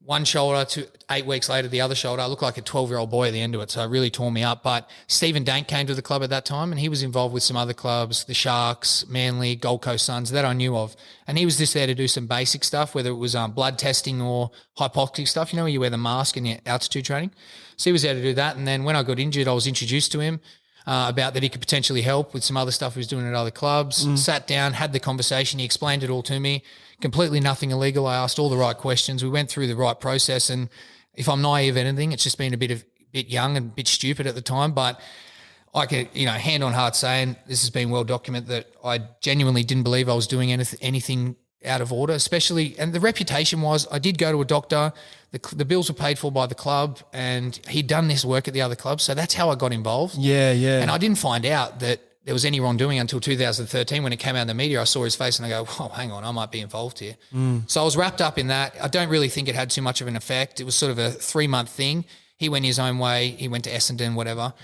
S3: one shoulder to 8 weeks later, the other shoulder, I looked like a 12-year-old boy at the end of it, so it really tore me up. But Stephen Dank came to the club at that time, and he was involved with some other clubs, the Sharks, Manly, Gold Coast Suns, that I knew of. And he was just there to do some basic stuff, whether it was blood testing or hypoxic stuff, you know, where you wear the mask in your altitude training. So he was there to do that. And then when I got injured, I was introduced to him about that he could potentially help with some other stuff he was doing at other clubs. Sat down, had the conversation. He explained it all to me. Completely nothing illegal. I asked all the right questions. We went through the right process. And if I'm naive at anything, it's just been a bit young and a bit stupid at the time. But I can, hand on heart saying this has been well documented that I genuinely didn't believe I was doing anything out of order, especially, and the reputation was I did go to a doctor, the bills were paid for by the club, and he'd done this work at the other club. So that's how I got involved.
S1: Yeah.
S3: And I didn't find out that there was any wrongdoing until 2013 when it came out in the media. I saw his face and I go, oh, hang on, I might be involved here. So I was wrapped up in that. I don't really think it had too much of an effect. It was sort of a 3-month thing. He went his own way. He went to Essendon, whatever.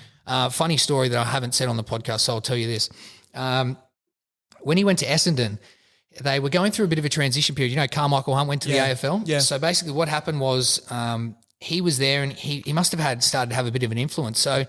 S3: Funny story that I haven't said on the podcast, so I'll tell you this. When he went to Essendon, they were going through a bit of a transition period. You know, Carmichael Hunt went to the AFL.
S1: Yeah.
S3: So basically what happened was he was there and he must have started to have a bit of an influence. So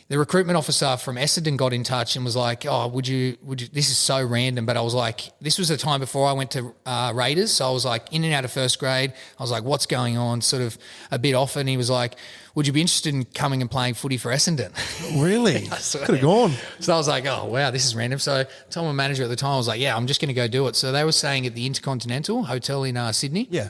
S3: the recruitment officer from Essendon got in touch and was like, oh, would you, this is so random. But I was like, this was the time before I went to Raiders. So I was like in and out of first grade. I was like, what's going on? Sort of a bit off. And he was like, would you be interested in coming and playing footy for Essendon?
S1: Really? Could have gone.
S3: So I was like, oh, wow, this is random. So I told my manager at the time, I was like, yeah, I'm just going to go do it. So they were staying at the Intercontinental Hotel in Sydney.
S1: Yeah.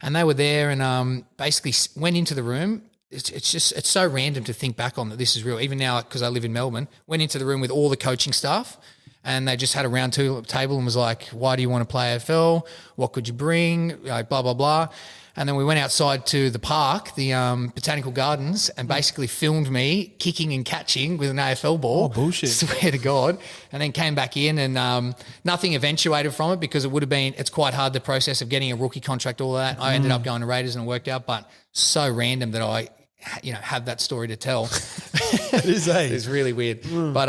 S3: And they were there and basically went into the room. It's so random to think back on that this is real. Even now, because I live in Melbourne, went into the room with all the coaching staff and they just had a round table and was like, why do you want to play AFL? What could you bring? Blah, blah, blah. And then we went outside to the park, the Botanical Gardens, and basically filmed me kicking and catching with an AFL ball.
S1: Oh, bullshit.
S3: Swear to God. And then came back in and nothing eventuated from it because it's quite hard the process of getting a rookie contract, all that. I ended up going to Raiders and it worked out, but so random that I have that story to tell.
S1: It is, eh?
S3: It's really weird. But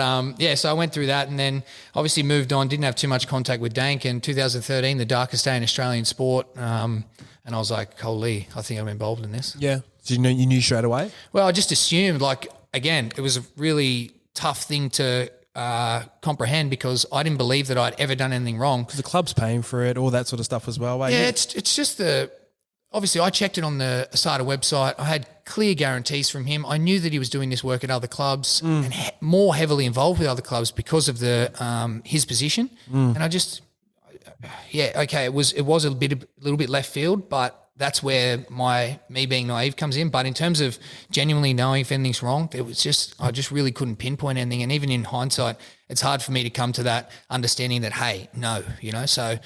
S3: so I went through that and then obviously moved on, didn't have too much contact with Dank. In 2013, the darkest day in Australian sport. And I was like, holy, I think I'm involved in this.
S1: Yeah. So you knew straight away?
S3: Well, I just assumed, again, it was a really tough thing to comprehend because I didn't believe that I'd ever done anything wrong.
S1: Because the club's paying for it, all that sort of stuff as well.
S3: Yeah, it's just obviously I checked it on the Asada website. I had clear guarantees from him. I knew that he was doing this work at other clubs and more heavily involved with other clubs because of the his position. And I just, it was a little bit left field, but that's where me being naive comes in. But in terms of genuinely knowing if anything's wrong, I just really couldn't pinpoint anything. And even in hindsight, it's hard for me to come to that understanding that, hey, no, so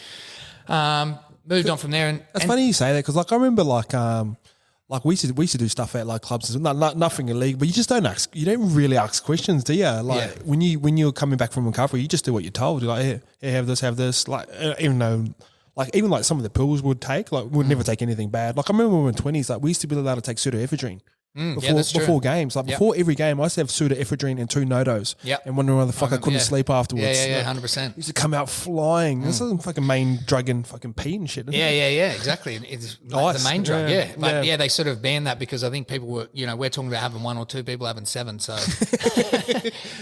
S3: moved on from there. And
S1: That's funny you say that, because like I remember like we used to do stuff at like clubs, nothing illegal, but you just don't ask. You don't really ask questions, do you? Like when you're coming back from recovery, you just do what you're told. You're like, hey, have this. Like even though. Even some of the pills would never take anything bad. Like I remember when we were in 20s, like we used to be allowed to take pseudoephedrine before games. Like before every game, I used to have pseudoephedrine and 2 NoDos. And wondering why the fuck I couldn't sleep afterwards.
S3: Yeah, 100%.
S1: Used to come out flying. This is fucking main drug in fucking Pete and shit.
S3: Yeah, exactly. It's like the main drug. But they sort of banned that because I think people were, we're talking about having 1 or 2, people having 7. So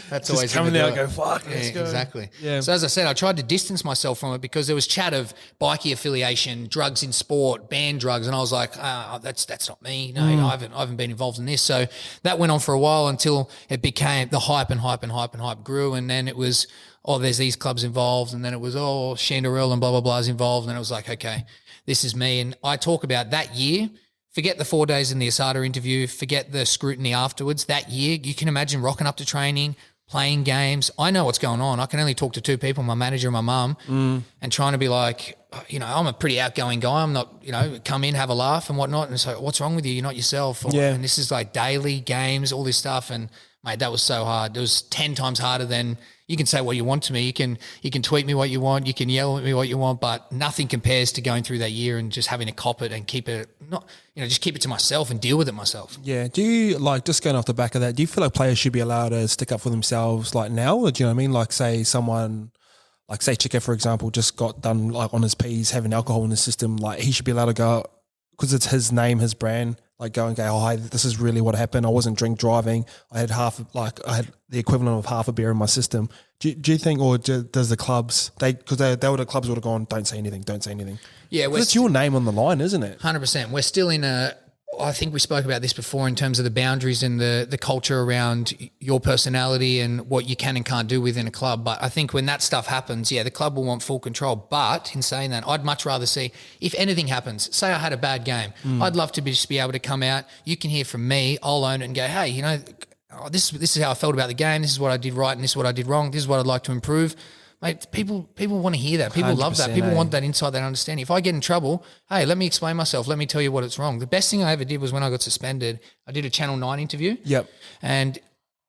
S3: that's always
S1: coming out and go, fuck, let's go.
S3: Exactly.
S1: Yeah.
S3: So as I said, I tried to distance myself from it because there was chat of bikie affiliation, drugs in sport, banned drugs, and I was like, that's not me. No, I haven't been involved in this. So that went on for a while until it became the hype grew, and then it was, there's these clubs involved, and then it was, Sandor Earl and blah, blah, blah is involved, and it was like, okay, this is me. And I talk about that year, forget the 4 days in the Asada interview, forget the scrutiny afterwards. That year, you can imagine rocking up to training, playing games. I know what's going on. I can only talk to 2 people, my manager and my mum, and trying to be like, I'm a pretty outgoing guy. I'm not, come in, have a laugh and whatnot. And it's like, what's wrong with you? You're not yourself. And this is like daily games, all this stuff. And mate, that was so hard. It was 10 times harder than, you can say what you want to me. You can tweet me what you want. You can yell at me what you want, but nothing compares to going through that year and just having to cop it and keep it, just keep it to myself and deal with it myself.
S1: Yeah. Do you, just going off the back of that, do you feel like players should be allowed to stick up for themselves like now? Or do you know what I mean? Like say someone, like say Chica, for example, just got done like on his P's having alcohol in his system. Like he should be allowed to go, because it's his name, his brand, like go and go, hi, this is really what happened. I wasn't drink driving. I had I had the equivalent of half a beer in my system. Do you think, or does the clubs, because the clubs would have gone, don't say anything. Yeah. It's your name on the line, isn't it?
S3: 100%. We're still in I think we spoke about this before in terms of the boundaries and the culture around your personality and what you can and can't do within a club. But I think when that stuff happens, the club will want full control. But in saying that, I'd much rather see, if anything happens, say I had a bad game, I'd love to just be able to come out, you can hear from me, I'll own it and go, hey, this is how I felt about the game, this is what I did right and this is what I did wrong, this is what I'd like to improve. Mate, people want to hear that. People love that. People want that insight, that understanding. If I get in trouble, hey, let me explain myself. Let me tell you what it's wrong. The best thing I ever did was when I got suspended, I did a Channel 9 interview.
S1: Yep.
S3: And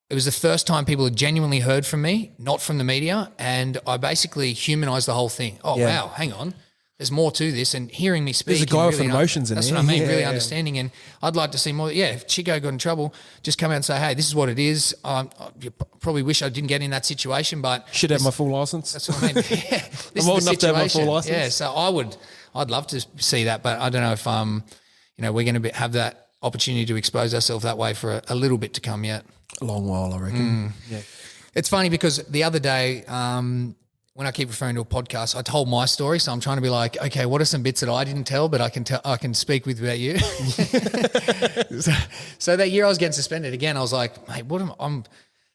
S3: it was the first time people had genuinely heard from me, not from the media. And I basically humanized the whole thing. Wow, hang on. There's more to this, and hearing me speak.
S1: There's a guy with emotions in
S3: there. That's what I mean, really understanding. And I'd like to see more. Yeah, if Chico got in trouble, just come out and say, hey, this is what it is. You probably wish I didn't get in that situation, but.
S1: Should have my full license.
S3: That's what I mean. Yeah, this
S1: I'm old enough to have my full license.
S3: Yeah, so I'd love to see that, but I don't know if, we're going to have that opportunity to expose ourselves that way for a little bit to come yet.
S1: A long while, I reckon. Yeah.
S3: It's funny because the other day, when I keep referring to a podcast, I told my story. So I'm trying to be like, okay, what are some bits that I didn't tell, but I can speak with about you. so that year I was getting suspended again. I was like, mate,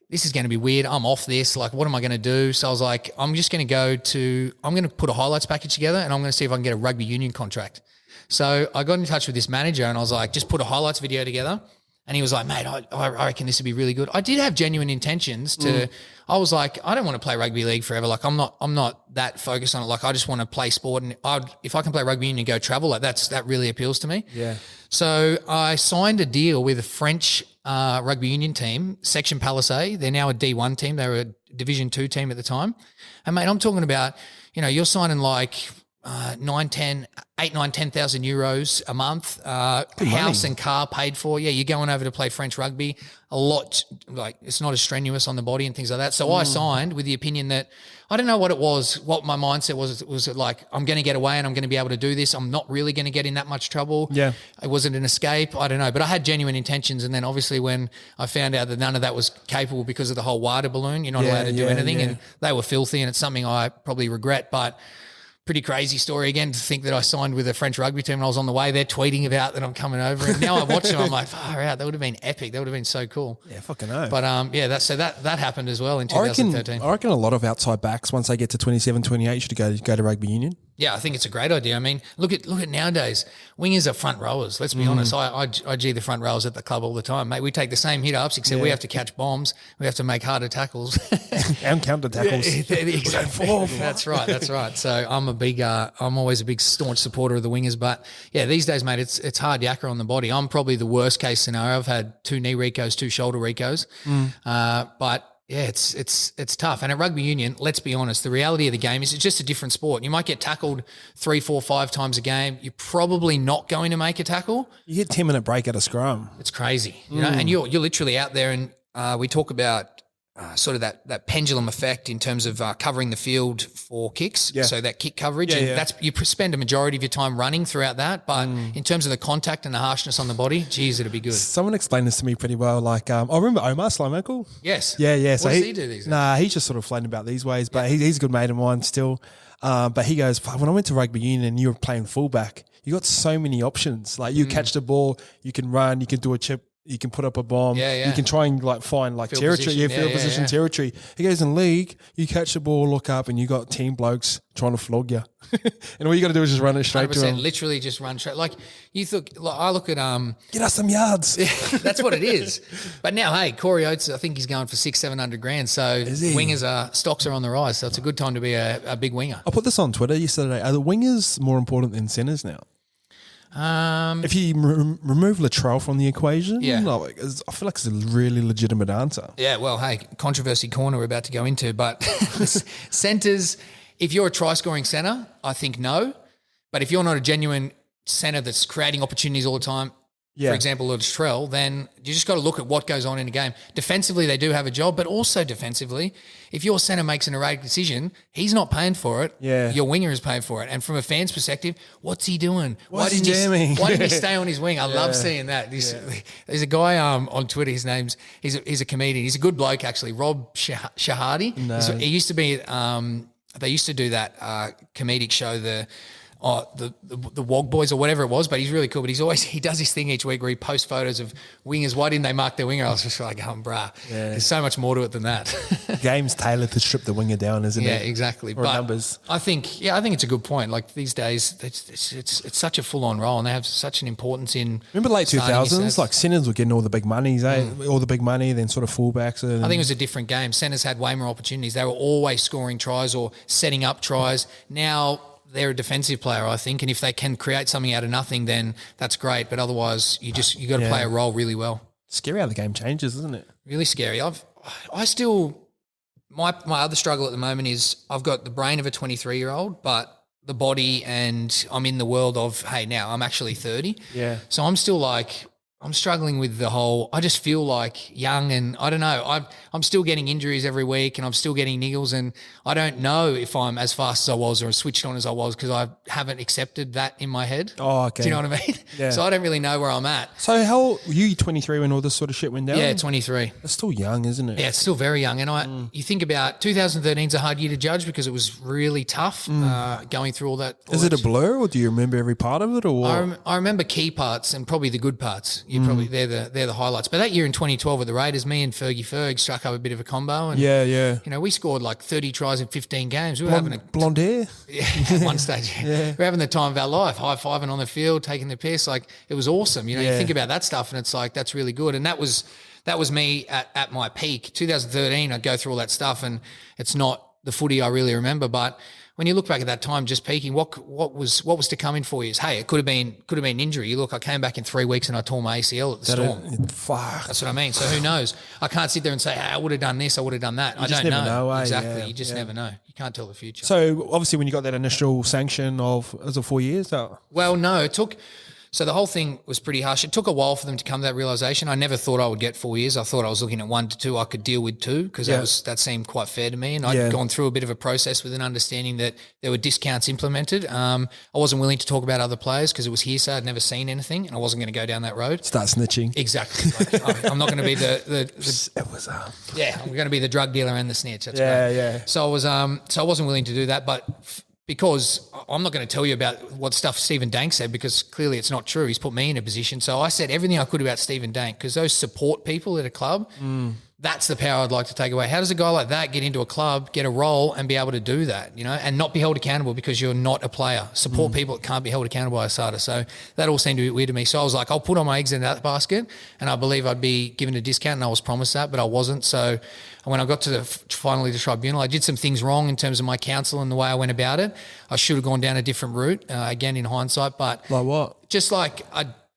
S3: this is going to be weird. I'm off this. Like, what am I going to do? So I was like, I'm going to put a highlights package together and I'm going to see if I can get a rugby union contract. So I got in touch with this manager and I was like, just put a highlights video together. And he was like, mate, I reckon this would be really good. I did have genuine intentions to, I was like, I don't want to play rugby league forever. Like I'm not that focused on it. Like I just want to play sport. And if I can play rugby union and go travel, like that really appeals to me.
S1: Yeah.
S3: So I signed a deal with a French rugby union team, Section Palisade. They're now a D1 team. They were a Division 2 team at the time. And mate, I'm talking about, you're signing like 10,000 euros a month, house and car paid for. Yeah, you're going over to play French rugby a lot. Like it's not as strenuous on the body and things like that. So I signed with the opinion that I don't know what it was, what my mindset was. Was it like, I'm going to get away and I'm going to be able to do this. I'm not really going to get in that much trouble.
S1: Yeah.
S3: It wasn't an escape. I don't know. But I had genuine intentions. And then obviously when I found out that none of that was capable because of the whole water balloon, you're not allowed to do anything. And they were filthy and it's something I probably regret. But pretty crazy story again to think that I signed with a French rugby team and I was on the way there tweeting about that I'm coming over. And now I watch them, I'm like, far out. That would have been epic. That would have been so cool.
S1: Yeah, fucking know.
S3: But that happened as well in 2013.
S1: I reckon a lot of outside backs, once they get to 27, 28, should go to rugby union.
S3: Yeah, I think it's a great idea. I mean, look at nowadays. Wingers are front rowers. Let's be honest. I G the front rowers at the club all the time, mate. We take the same hit ups, except we have to catch bombs. We have to make harder tackles
S1: and counter tackles.
S3: Exactly. That's right. So I'm always a big staunch supporter of the wingers. But yeah, these days, mate, it's hard yakka on the body. I'm probably the worst case scenario. I've had 2 knee recos, 2 shoulder recos, but. Yeah, it's tough. And at rugby union, let's be honest, the reality of the game is it's just a different sport. You might get tackled 3, 4, 5 times a game. You're probably not going to make a tackle.
S1: You get 10-minute break at a scrum.
S3: It's crazy, you know. And you're literally out there, and we talk about sort of that pendulum effect in terms of covering the field for kicks. Yeah. So that kick coverage, and you spend a majority of your time running throughout that. But in terms of the contact and the harshness on the body, geez, it'll be good.
S1: Someone explained this to me pretty well. Like, I remember Omar Slow-Michael.
S3: Yes.
S1: Yeah.
S3: So what does he do these days?
S1: Nah, he's just sort of floating about these ways, but he's a good mate of mine still. But he goes, when I went to rugby union and you were playing fullback, you got so many options. Like you catch the ball, you can run, you can do a chip, you can put up a bomb. You can try and find field territory. Field position territory. He goes, in league, you catch the ball, look up, and you got team blokes trying to flog you. And all you got to do is just run it straight to them.
S3: Literally just run straight. Like I look at
S1: get us some yards.
S3: That's what it is. But now, hey, Corey Oates, I think he's going for 600-700 grand. So stocks are on the rise. So it's a good time to be a big winger.
S1: I put this on Twitter yesterday. Are the wingers more important than centers now? If you remove Latrell from the equation, I feel like it's a really legitimate answer.
S3: Yeah, well, hey, controversy corner we're about to go into, but centres, if you're a try-scoring centre, I think no. But if you're not a genuine centre that's creating opportunities all the time, for example, Latrell, then you just got to look at what goes on in a game. Defensively, they do have a job, but also defensively, if your centre makes an erratic decision, he's not paying for it.
S1: Yeah.
S3: Your winger is paying for it. And from a fan's perspective, what's he doing?
S1: Why didn't he
S3: stay on his wing? I love seeing that. There's a guy on Twitter, his name's, he's a comedian. He's a good bloke, actually, Rob Shahadi.
S1: No.
S3: He used to be, they used to do that comedic show, the Wog Boys or whatever it was, but he's really cool. But he does this thing each week where he posts photos of wingers. Why didn't they mark their winger? I was just like, bruh, there's so much more to it than that.
S1: Game's tailored to strip the winger down, isn't it?
S3: Yeah, exactly.
S1: Or
S3: but
S1: numbers.
S3: I think it's a good point. Like these days, it's such a full-on role, and they have such an importance in.
S1: Remember late 2000s, like centers were getting all the big monies, all the big money, then sort of fullbacks.
S3: I think it was a different game. Centers had way more opportunities. They were always scoring tries or setting up tries. Now they're a defensive player, I think, and if they can create something out of nothing, then that's great. But otherwise, you got to play a role really well.
S1: Scary how the game changes, isn't it?
S3: Really scary. My other struggle at the moment is I've got the brain of a 23-year-old, but the body, and I'm in the world of, hey, now I'm actually 30.
S1: Yeah.
S3: So I'm still I'm struggling with the whole, I just feel like young, and I don't know, I'm still getting injuries every week and I'm still getting niggles, and I don't know if I'm as fast as I was or as switched on as I was because I haven't accepted that in my head.
S1: Oh, okay.
S3: Do you know what I mean?
S1: Yeah.
S3: So I don't really know where I'm at.
S1: So how old were you 23 when all this sort of shit went down?
S3: Yeah, 23.
S1: That's still young, isn't it?
S3: Yeah, it's still very young. And you think about 2013 is a hard year to judge because it was really tough going through all that.
S1: Is it a blur, or do you remember every part of it? Or
S3: I remember key parts and probably the good parts. They're the highlights. But that year in 2012 with the Raiders, me and Fergie struck up a bit of a combo. And, you know, we scored like 30 tries in 15 games. We were having
S1: blonde hair?
S3: Yeah, at one stage. We were having the time of our life, high-fiving on the field, taking the piss. Like, it was awesome. You know, you think about that stuff and it's like, that's really good. And that was me at my peak. 2013, I'd go through all that stuff, and it's not the footy I really remember. But when you look back at that time, just peaking, what was to come in 4 years? Hey, it could have been injury. You look, I came back in 3 weeks and I tore my ACL at the Storm.
S1: Fuck.
S3: That's what I mean. So who knows? I can't sit there and say, hey, I would have done this, I would have done that. I don't know. Exactly. You just never know. You can't tell the future.
S1: So obviously when you got that initial sanction was it 4 years?
S3: Well, no, it took. So the whole thing was pretty harsh. It took a while for them to come to that realisation. I never thought I would get 4 years. I thought I was looking at 1 to 2. I could deal with 2 because that seemed quite fair to me. And I'd gone through a bit of a process with an understanding that there were discounts implemented. I wasn't willing to talk about other players because it was hearsay. I'd never seen anything, and I wasn't going to go down that road.
S1: Start snitching.
S3: Exactly. Like, I'm not going to be I'm going to be the drug dealer and the snitch. That's great.
S1: Yeah.
S3: So I wasn't willing to do that, but because I'm not going to tell you about what stuff Stephen Dank said because clearly it's not true. He's put me in a position. So I said everything I could about Stephen Dank because those support people at a club, that's the power I'd like to take away. How does a guy like that get into a club, get a role and be able to do that, you know, and not be held accountable because you're not a player? Support people that can't be held accountable by ASADA. So that all seemed a bit weird to me. So I was like, I'll put all my eggs in that basket and I believe I'd be given a discount and I was promised that, but I wasn't. So when I got to finally the tribunal, I did some things wrong in terms of my counsel and the way I went about it. I should have gone down a different route, again, in hindsight. But
S1: Like what?
S3: just like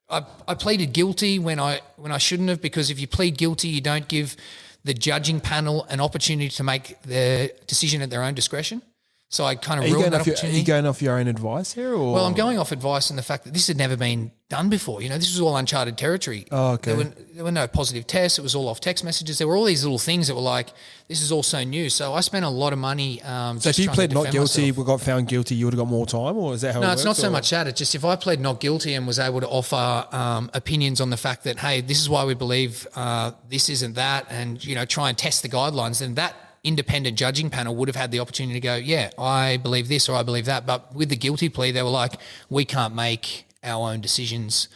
S3: I pleaded guilty when I shouldn't have, because if you plead guilty, you don't give the judging panel an opportunity to make their decision at their own discretion. So I kind of ruined that opportunity.
S1: Are you going off your own advice here? Or?
S3: Well, I'm going off advice and the fact that this had never been done before. You know, this was all uncharted territory.
S1: Oh, okay.
S3: There were no positive tests. It was all off text messages. There were all these little things that were like, this is all so new. So I spent a lot of money.
S1: So if you pled not guilty, we got found guilty, you would have got more time, or is that how it works?
S3: No, it's not so much that. It's just if I pled not guilty and was able to offer opinions on the fact that, hey, this is why we believe this isn't that, and, you know, try and test the guidelines, then that independent judging panel would have had the opportunity to go, yeah, I believe this or I believe that. But with the guilty plea, they were like, we can't make our own decisions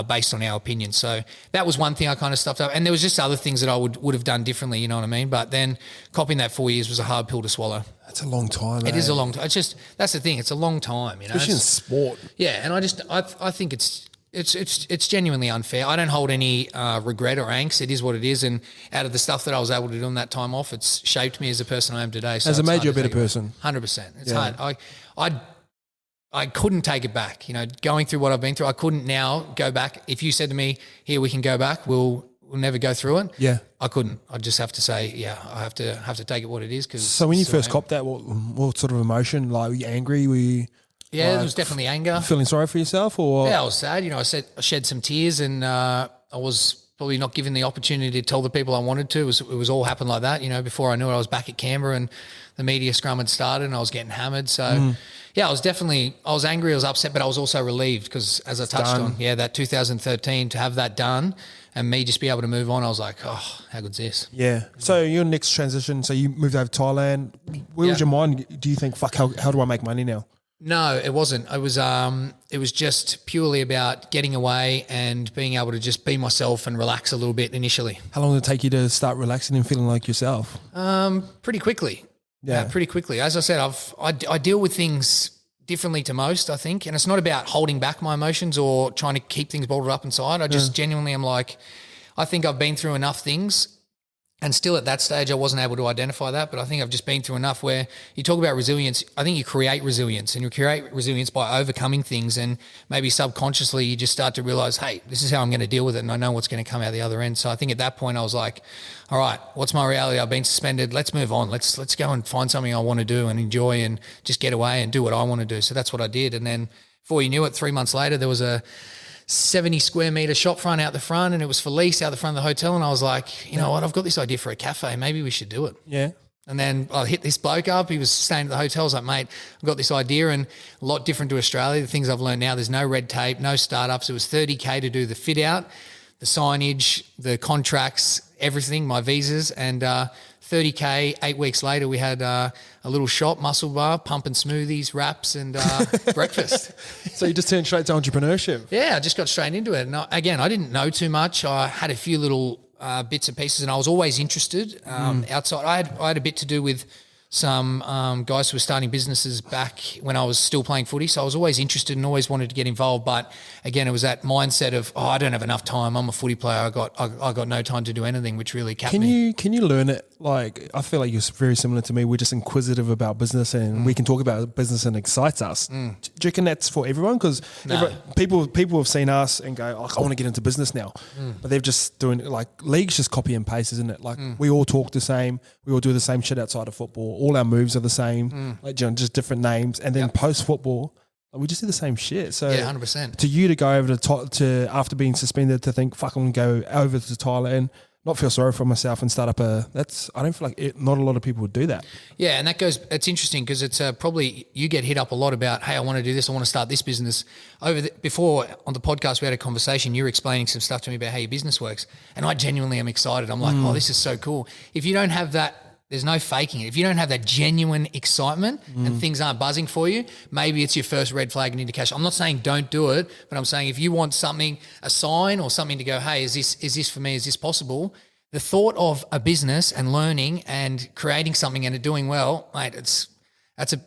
S3: based on our opinions. So that was one thing I kind of stuffed up. And there was just other things that I would have done differently, you know what I mean? But then copping that 4 years was a hard pill to swallow.
S1: That's a long time.
S3: It is a long time. It's just, that's the thing. It's a long time, you know.
S1: Especially in sport.
S3: Yeah. And I think it's genuinely unfair. I don't hold any regret or angst. It is what it is. And out of the stuff that I was able to do in that time off, it's shaped me as a person I am today. So
S1: Has it made you a better person?
S3: 100%. It's hard. I couldn't take it back. You know, going through what I've been through, I couldn't now go back. If you said to me, here, we can go back, we'll never go through it.
S1: Yeah.
S3: I couldn't. I just have to say, yeah, I have to take it what it is.
S1: So when you first copped that, what sort of emotion? Like, were you angry? Were you...
S3: Yeah, there was definitely anger.
S1: Feeling sorry for yourself, or
S3: yeah, I was sad. You know, I shed some tears, and I was probably not given the opportunity to tell the people I wanted to. It was all happened like that. You know, before I knew it, I was back at Canberra, and the media scrum had started, and I was getting hammered. So yeah, I was angry, I was upset, but I was also relieved because, as I touched on, that 2013 to have that done and me just be able to move on, I was like, oh, how good's this? Yeah.
S1: So your next transition, so you moved over to Thailand. Where was your mind? Do you think, fuck, how do I make money now?
S3: No, it wasn't. It was just purely about getting away and being able to just be myself and relax a little bit initially.
S1: How long did it take you to start relaxing and feeling like yourself?
S3: Pretty quickly. Yeah, pretty quickly. As I said, I deal with things differently to most, I think, and it's not about holding back my emotions or trying to keep things bottled up inside. I just genuinely am like, I think I've been through enough things. And still at that stage, I wasn't able to identify that, but I think I've just been through enough where you talk about resilience. I think you create resilience, and you create resilience by overcoming things, and maybe subconsciously you just start to realize, hey, this is how I'm going to deal with it, and I know what's going to come out the other end. So I think at that point I was like, all right, what's my reality? I've been suspended. Let's move on. Let's go and find something I want to do and enjoy and just get away and do what I want to do. So that's what I did. And then before you knew it, 3 months later, there was a 70 square metre shop front out the front, and it was for lease out the front of the hotel. And I was like, you know what, I've got this idea for a cafe. Maybe we should do it.
S1: Yeah.
S3: And then I hit this bloke up. He was staying at the hotel. I was like, mate, I've got this idea, and a lot different to Australia. The things I've learned now, there's no red tape, no startups. It was $30K to do the fit out, the signage, the contracts, everything, my visas, and $30K. 8 weeks later, we had a little shop, muscle bar, pumping smoothies, wraps, and breakfast.
S1: So you just turned straight to entrepreneurship?
S3: Yeah, I just got straight into it. And I didn't know too much. I had a few little bits and pieces, and I was always interested outside. I had a bit to do with some guys who were starting businesses back when I was still playing footy. So I was always interested and always wanted to get involved. But again, it was that mindset of, I don't have enough time. I'm a footy player. I got no time to do anything, which really capped me.
S1: Can you learn it? Like, I feel like you're very similar to me. We're just inquisitive about business, and we can talk about business and excites us. Do you reckon that's for everyone? Because people have seen us and go, oh, I want to get into business now. But they're just doing, like, league's just copy and paste, isn't it? Like, we all talk the same. We all do the same shit outside of football. All our moves are the same, like, you know, just different names. And then post football, we just do the same shit. So
S3: yeah, 100%.
S1: To you to go over to after being suspended, to think, fuck, I'm going to go over to Thailand, not feel sorry for myself and start up I don't feel like not a lot of people would do that.
S3: Yeah, and it's interesting because it's probably, you get hit up a lot about, hey, I want to do this, I want to start this business. Before on the podcast, we had a conversation, you were explaining some stuff to me about how your business works, and I genuinely am excited. I'm like, oh, this is so cool. If you don't have that There's no faking it. If you don't have that genuine excitement and things aren't buzzing for you, maybe it's your first red flag and indication. I'm not saying don't do it, but I'm saying if you want something, a sign or something to go, hey, is this for me? Is this possible? The thought of a business and learning and creating something and it doing well, mate, that's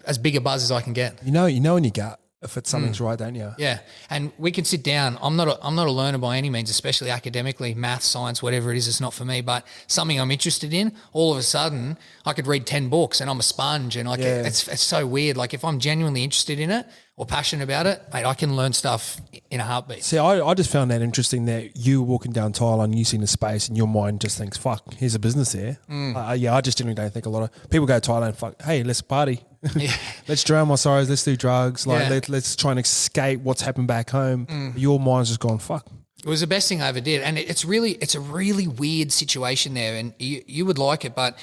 S3: as big a buzz as I can get.
S1: You know in your gut if it's something's right, don't you?
S3: Yeah, and we can sit down. I'm not a learner by any means, especially academically, math, science, whatever it is. It's not for me, but something I'm interested in. All of a sudden, I could read 10 books, and I'm a sponge. And it's so weird. Like if I'm genuinely interested in it or passionate about it, mate, I can learn stuff in a heartbeat.
S1: See, I just found that interesting that you walking down Thailand, you see the space, and your mind just thinks, "Fuck, here's a business here." I just generally don't think a lot of people go to Thailand. Fuck, hey, let's party.
S3: Yeah.
S1: Let's drown my sorrows. Let's do drugs. Let's try and escape what's happened back home. Your mind's just gone, fuck.
S3: It was the best thing I ever did. And it's a really weird situation there. And you would like it, but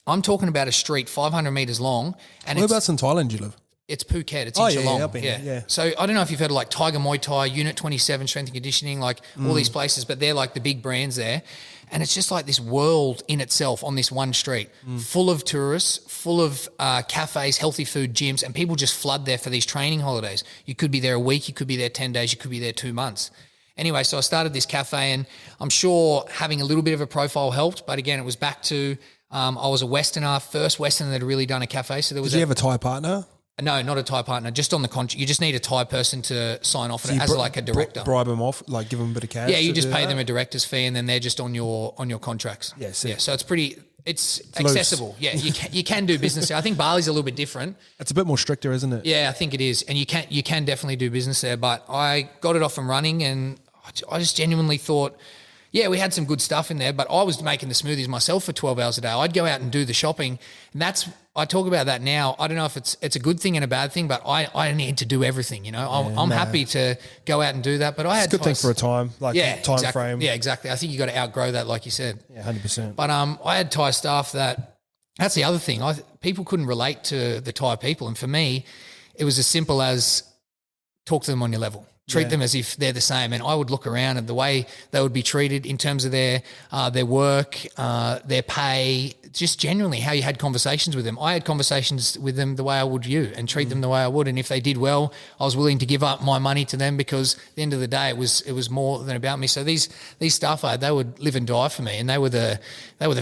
S3: I'm talking about a street 500 meters long. And
S1: Whereabouts in Thailand do you live?
S3: It's Phuket. It's in Geelong.
S1: Yeah.
S3: So I don't know if you've heard of like Tiger Muay Thai, Unit 27, Strength and Conditioning, like all these places, but they're like the big brands there. And it's just like this world in itself on this one street, full of tourists, full of cafes, healthy food, gyms, and people just flood there for these training holidays. You could be there a week, you could be there 10 days, you could be there 2 months. Anyway, so I started this cafe, and I'm sure having a little bit of a profile helped, but again, it was back to I was a Westerner, first Westerner that had really done a cafe. So there was
S1: Did you have a Thai partner?
S3: No, not a Thai partner. Just on the contract, you just need a Thai person to sign off on it as like a director.
S1: Bribe them off, like give them a bit of cash.
S3: Yeah, you just pay them a director's fee, and then they're just on your contracts.
S1: Yes.
S3: Yeah, so it's accessible. Yeah, you can do business there. I think Bali's a little bit different.
S1: It's a bit more stricter, isn't it?
S3: Yeah, I think it is, and you can definitely do business there. But I got it off and running, and I just genuinely thought, yeah, we had some good stuff in there, but I was making the smoothies myself for 12 hours a day. I'd go out and do the shopping, and I talk about that now. I don't know if it's a good thing and a bad thing, but I need to do everything, you know. I'm happy to go out and do that, but I had
S1: it's a good thing for a time, time
S3: exactly.
S1: frame.
S3: Yeah, exactly. I think you got to outgrow that, like you said.
S1: Yeah, 100%.
S3: But I had Thai staff that's the other thing. People couldn't relate to the Thai people, and for me, it was as simple as talk to them on your level. Treat them as if they're the same. And I would look around at the way they would be treated in terms of their work, their pay, just genuinely how you had conversations with them. I had conversations with them the way I would you and treat them the way I would. And if they did well, I was willing to give up my money to them because at the end of the day, it was more than about me. So these staff, they would live and die for me. And they were the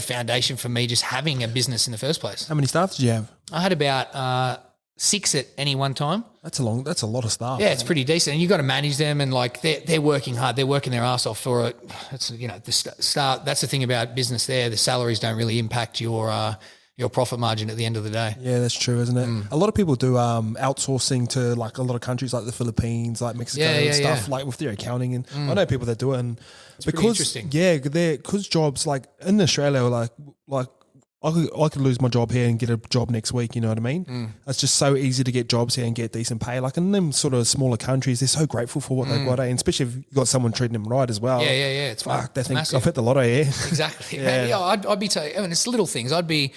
S3: foundation for me just having a business in the first place.
S1: How many staff did you have?
S3: I had about 6 at any one time.
S1: That's a lot of staff.
S3: Yeah, it's pretty decent, and you got to manage them, and like they're working hard. They're working their ass off for it. It's the start. That's the thing about business. There, the salaries don't really impact your profit margin at the end of the day.
S1: Yeah, that's true, isn't it? A lot of people do outsourcing to like a lot of countries, like the Philippines, like Mexico, and stuff, like with their accounting. And I know people that do it, and
S3: it's because interesting.
S1: Yeah, because jobs like in Australia, like. I could lose my job here and get a job next week, you know what I mean? It's just so easy to get jobs here and get decent pay. Like in them sort of smaller countries, they're so grateful for what they've got, and especially if you've got someone treating them right as well.
S3: Yeah. It's
S1: they think
S3: massive.
S1: I've hit the lotto here.
S3: Exactly. I'd be telling, it's little things. I'd be,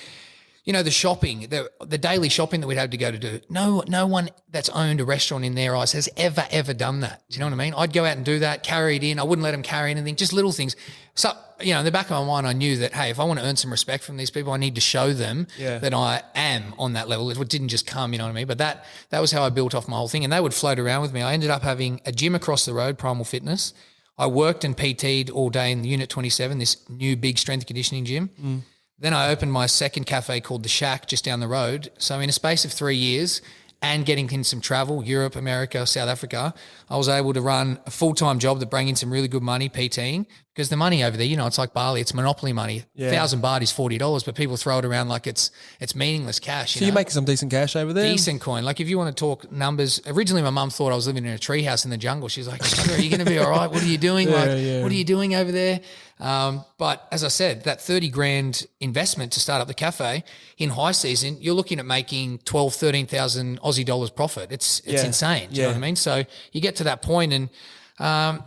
S3: the shopping, the daily shopping that we'd have to go to do. No one that's owned a restaurant in their eyes has ever done that. Do you know what I mean? I'd go out and do that, carry it in. I wouldn't let them carry anything, just little things. So, in the back of my mind, I knew that, hey, if I want to earn some respect from these people, I need to show them that I am on that level. It didn't just come, you know what I mean? But that was how I built off my whole thing. And they would float around with me. I ended up having a gym across the road, Primal Fitness. I worked and PT'd all day in Unit 27, this new big strength and conditioning gym. Then I opened my second cafe called The Shack just down the road. So in a space of 3 years and getting in some travel, Europe, America, South Africa, I was able to run a full-time job that bring in some really good money PTing, because the money over there, it's like Bali, it's monopoly money. 1,000 baht is $40, but people throw it around like it's meaningless cash.
S1: So you're making some decent cash over there?
S3: Decent coin. Like if you want to talk numbers, originally my mum thought I was living in a treehouse in the jungle. She's like, are you going to be all right? What are you doing? What are you doing over there? But as I said, that 30 grand investment to start up the cafe in high season, you're looking at making 12, 13,000 Aussie dollars profit. It's insane. Do you know what I mean? So you get to that point, and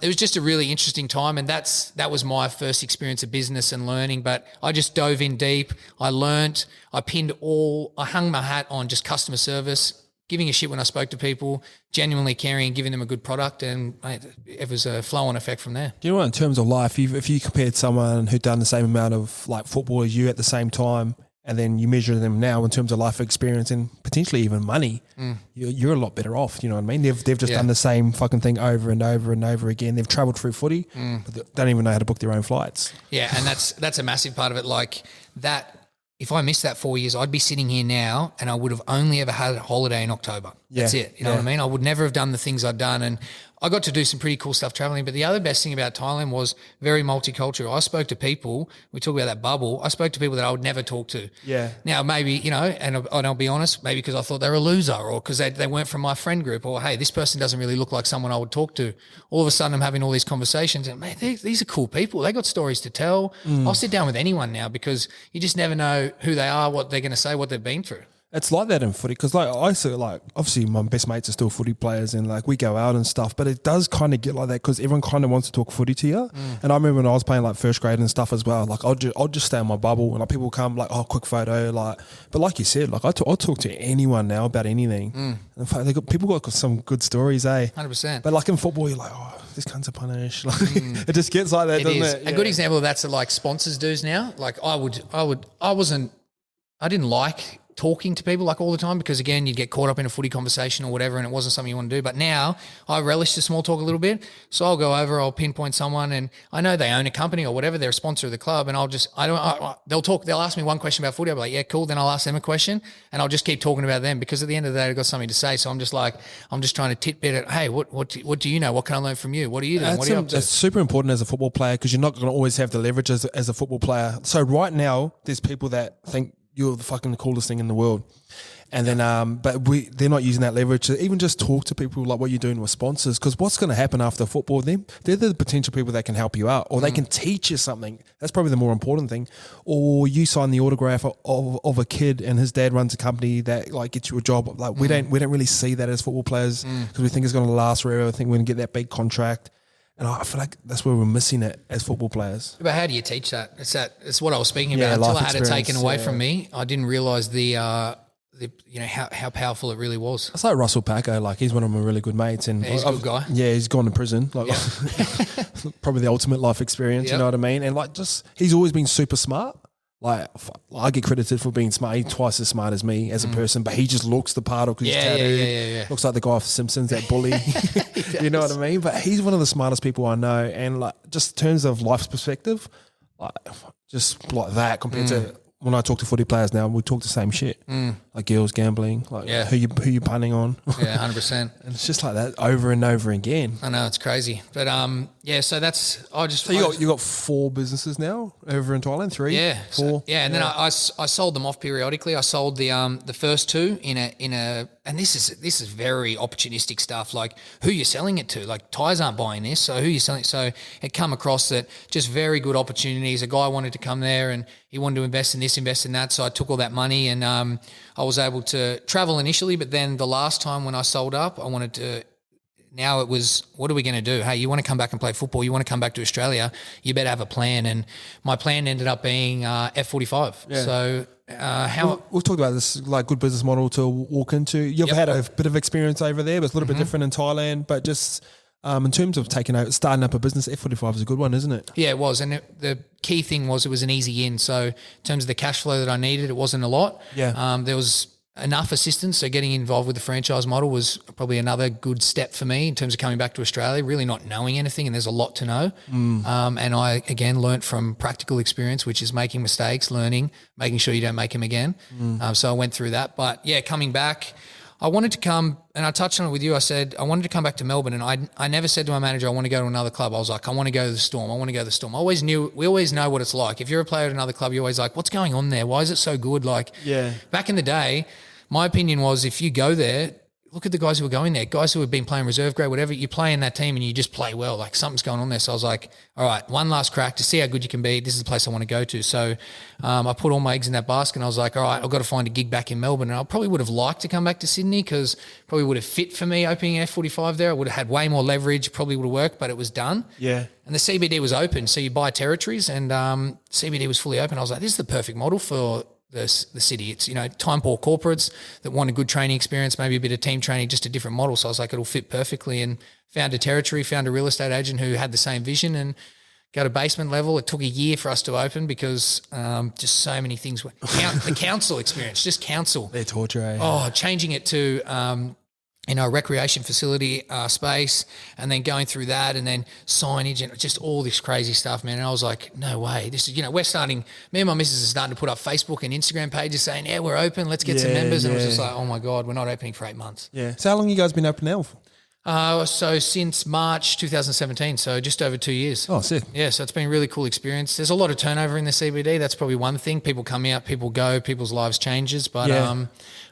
S3: it was just a really interesting time. And that was my first experience of business and learning, but I just dove in deep. I learnt, I hung my hat on just customer service, giving a shit when I spoke to people, genuinely caring and giving them a good product, and it was a flow-on effect from there.
S1: Do you know what, in terms of life, if you compared someone who'd done the same amount of like football as you at the same time, and then you measure them now in terms of life experience and potentially even money, you're a lot better off. You know what I mean? They've just done the same fucking thing over and over and over again. They've travelled through footy, but they don't even know how to book their own flights.
S3: Yeah, and that's a massive part of it. Like that, if I missed that 4 years, I'd be sitting here now and I would have only ever had a holiday in October. That's it. You know what I mean? I would never have done the things I'd done. And I got to do some pretty cool stuff traveling. But the other best thing about Thailand was very multicultural. I spoke to people, we talk about that bubble, I spoke to people that I would never talk to.
S1: Yeah.
S3: Now, maybe, you know, and I'll be honest, maybe because I thought they were a loser or because they weren't from my friend group or, hey, this person doesn't really look like someone I would talk to. All of a sudden I'm having all these conversations and, man, these are cool people. They got stories to tell. I'll sit down with anyone now because you just never know who they are, what they're going to say, what they've been through.
S1: It's like that in footy because, like, I see, like, obviously my best mates are still footy players and, like, we go out and stuff, but it does kind of get like that because everyone kind of wants to talk footy to you. And I remember when I was playing, like, first grade and stuff as well, like, I'll just stay in my bubble and, like, people come, like, oh, quick photo, like, but like you said, like, I'll talk to anyone now about anything. In fact, people got some good stories, eh?
S3: 100%.
S1: But, like, in football, you're like, oh, this cunt's a punish. Like, it just gets like that, doesn't it?
S3: A good example of that's like sponsors dues now. Like I didn't like talking to people like all the time because again, you'd get caught up in a footy conversation or whatever and it wasn't something you want to do. But now I relish the small talk a little bit. So I'll go over, I'll pinpoint someone and I know they own a company or whatever, they're a sponsor of the club and they'll ask me one question about footy. I'll be like, yeah, cool. Then I'll ask them a question and I'll just keep talking about them because at the end of the day, I've got something to say. So I'm just trying to titbit it. Hey, what do you know? What can I learn from you? What are you doing? What are you up to?
S1: That's super important as a football player because you're not going to always have the leverage as a football player. So right now, there's people that think you're the fucking coolest thing in the world. And then, they're not using that leverage to even just talk to people like what you're doing with sponsors. Because what's going to happen after football? They're the potential people that can help you out, or they can teach you something. That's probably the more important thing. Or you sign the autograph of a kid, and his dad runs a company that like gets you a job. Like we don't really see that as football players because we think it's going to last forever. I think we're going to get that big contract. And I feel like that's where we're missing it as football players.
S3: But how do you teach that? It's what I was speaking about. Until I had it taken away from me, I didn't realise the how powerful it really was.
S1: It's like Russell Packer, like he's one of my really good mates, and
S3: he's a good guy.
S1: Yeah, he's gone to prison, like probably the ultimate life experience. You know what I mean? And like, just he's always been super smart. Like I get credited for being smart. He's twice as smart as me as a person, but he just looks the part of his tattoo. Looks like the guy off Simpsons, that bully. You know what I mean? But he's one of the smartest people I know, and like just in terms of life's perspective, like just like that compared to when I talk to footy players now, we talk the same shit. Like girls, gambling, like who you punting on.
S3: Yeah, 100%.
S1: And it's just like that over and over again.
S3: I know, it's crazy. But so that's
S1: you got 4 businesses now over in Thailand, 3?
S3: Yeah.
S1: 4.
S3: And then I sold them off periodically. I sold the first 2 in a and this is very opportunistic stuff, like who you're selling it to. Like Thais aren't buying this, so who you're selling. So it come across that just very good opportunities. A guy wanted to come there and he wanted to invest in this, invest in that. So I took all that money and I was able to travel initially, but then the last time when I sold up, now it was, what are we going to do? Hey, you want to come back and play football? You want to come back to Australia? You better have a plan. And my plan ended up being F45. Yeah. So
S1: we've talked about this, like good business model to walk into. You've had a bit of experience over there, but it's a little bit different in Thailand. But just in terms of starting up a business, F45 is a good one, isn't it?
S3: Yeah, it was. And the key thing was it was an easy in. So in terms of the cash flow that I needed, it wasn't a lot.
S1: Yeah.
S3: There was enough assistance. So getting involved with the franchise model was probably another good step for me in terms of coming back to Australia, really not knowing anything. And there's a lot to know. And I, again, learnt from practical experience, which is making mistakes, learning, making sure you don't make them again. So I went through that. But yeah, coming back, I wanted to come, and I touched on it with you. I said I wanted to come back to Melbourne, and I never said to my manager I want to go to another club. I was like, I want to go to the Storm. I want to go to the Storm. We always know what it's like. If you're a player at another club, you're always like, what's going on there? Why is it so good? Like, back in the day, my opinion was if you go there, look at the guys who were going there, guys who have been playing reserve grade, whatever, you play in that team and you just play well, like something's going on there. So I was like, all right, one last crack to see how good you can be. This is the place I want to go to. So I put all my eggs in that basket and I was like, all right, I've got to find a gig back in Melbourne. And I probably would have liked to come back to Sydney because probably would have fit for me opening F45 there. I would have had way more leverage, probably would have worked, but it was done.
S1: Yeah.
S3: And the CBD was open. So you buy territories and CBD was fully open. I was like, this is the perfect model for the city. It's, time poor corporates that want a good training experience, maybe a bit of team training, just a different model. So I was like, it'll fit perfectly, and found a territory, found a real estate agent who had the same vision and go to basement level. It took a year for us to open because just so many things were the council experience, just council.
S1: They're torture. Eh?
S3: Oh, changing it to recreation facility space, and then going through that, and then signage and just all this crazy stuff, man. And I was like, no way. This is, we're starting. Me and my missus are starting to put up Facebook and Instagram pages saying, yeah, we're open. Let's get some members. And it was just like, oh my god, we're not opening for 8 months.
S1: Yeah. So how long you guys been open now for?
S3: So since March 2017, so just over 2 years.
S1: Oh, sick.
S3: Yeah, so it's been a really cool experience. There's a lot of turnover in the CBD. That's probably one thing. People come out, people go, people's lives changes. But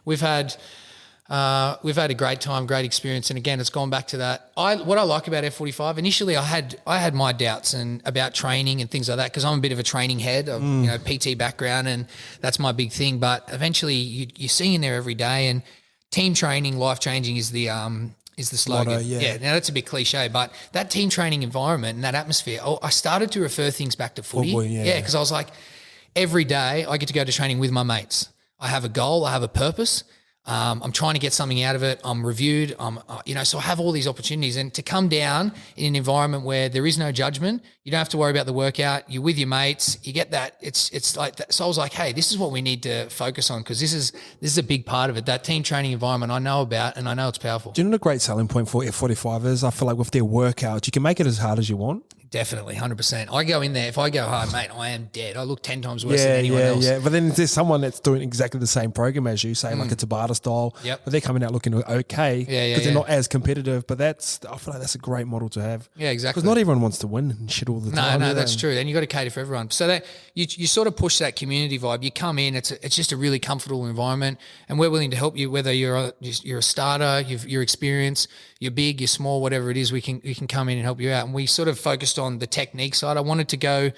S3: we've had a great time, great experience. And again, it's gone back to that. What I like about F45, initially I had my doubts about training and things like that, because I'm a bit of a training head of PT background, and that's my big thing. But eventually you see in there every day, and team training, life changing is the slogan.
S1: Motto, yeah.
S3: Now that's a bit cliche, but that team training environment and that atmosphere, I started to refer things back to footy. Because I was like, every day I get to go to training with my mates. I have a goal, I have a purpose. I'm trying to get something out of it. I'm reviewed. So I have all these opportunities, and to come down in an environment where there is no judgment, you don't have to worry about the workout. You're with your mates. You get that. It's like that. So I was like, hey, this is what we need to focus on, because this is a big part of it. That team training environment I know about, and I know it's powerful.
S1: Do you know the great selling point for F45ers? I feel like with their workouts, you can make it as hard as you want.
S3: Definitely, 100%. I go in there. If I go hard, mate, I am dead. I look 10 times worse than anyone else.
S1: Yeah, but then there's someone that's doing exactly the same program as you, say like it's a Tabata style, but they're coming out looking okay because they're not as competitive. But I feel like that's a great model to have.
S3: Yeah, exactly.
S1: Because not everyone wants to win and shit all the time.
S3: No, that's true. And you got to cater for everyone. So that you sort of push that community vibe. You come in, it's just a really comfortable environment, and we're willing to help you, whether you're a starter, you're experienced, you're big, you're small, whatever it is. We can come in and help you out. And we sort of focused on the technique side. I wanted to go,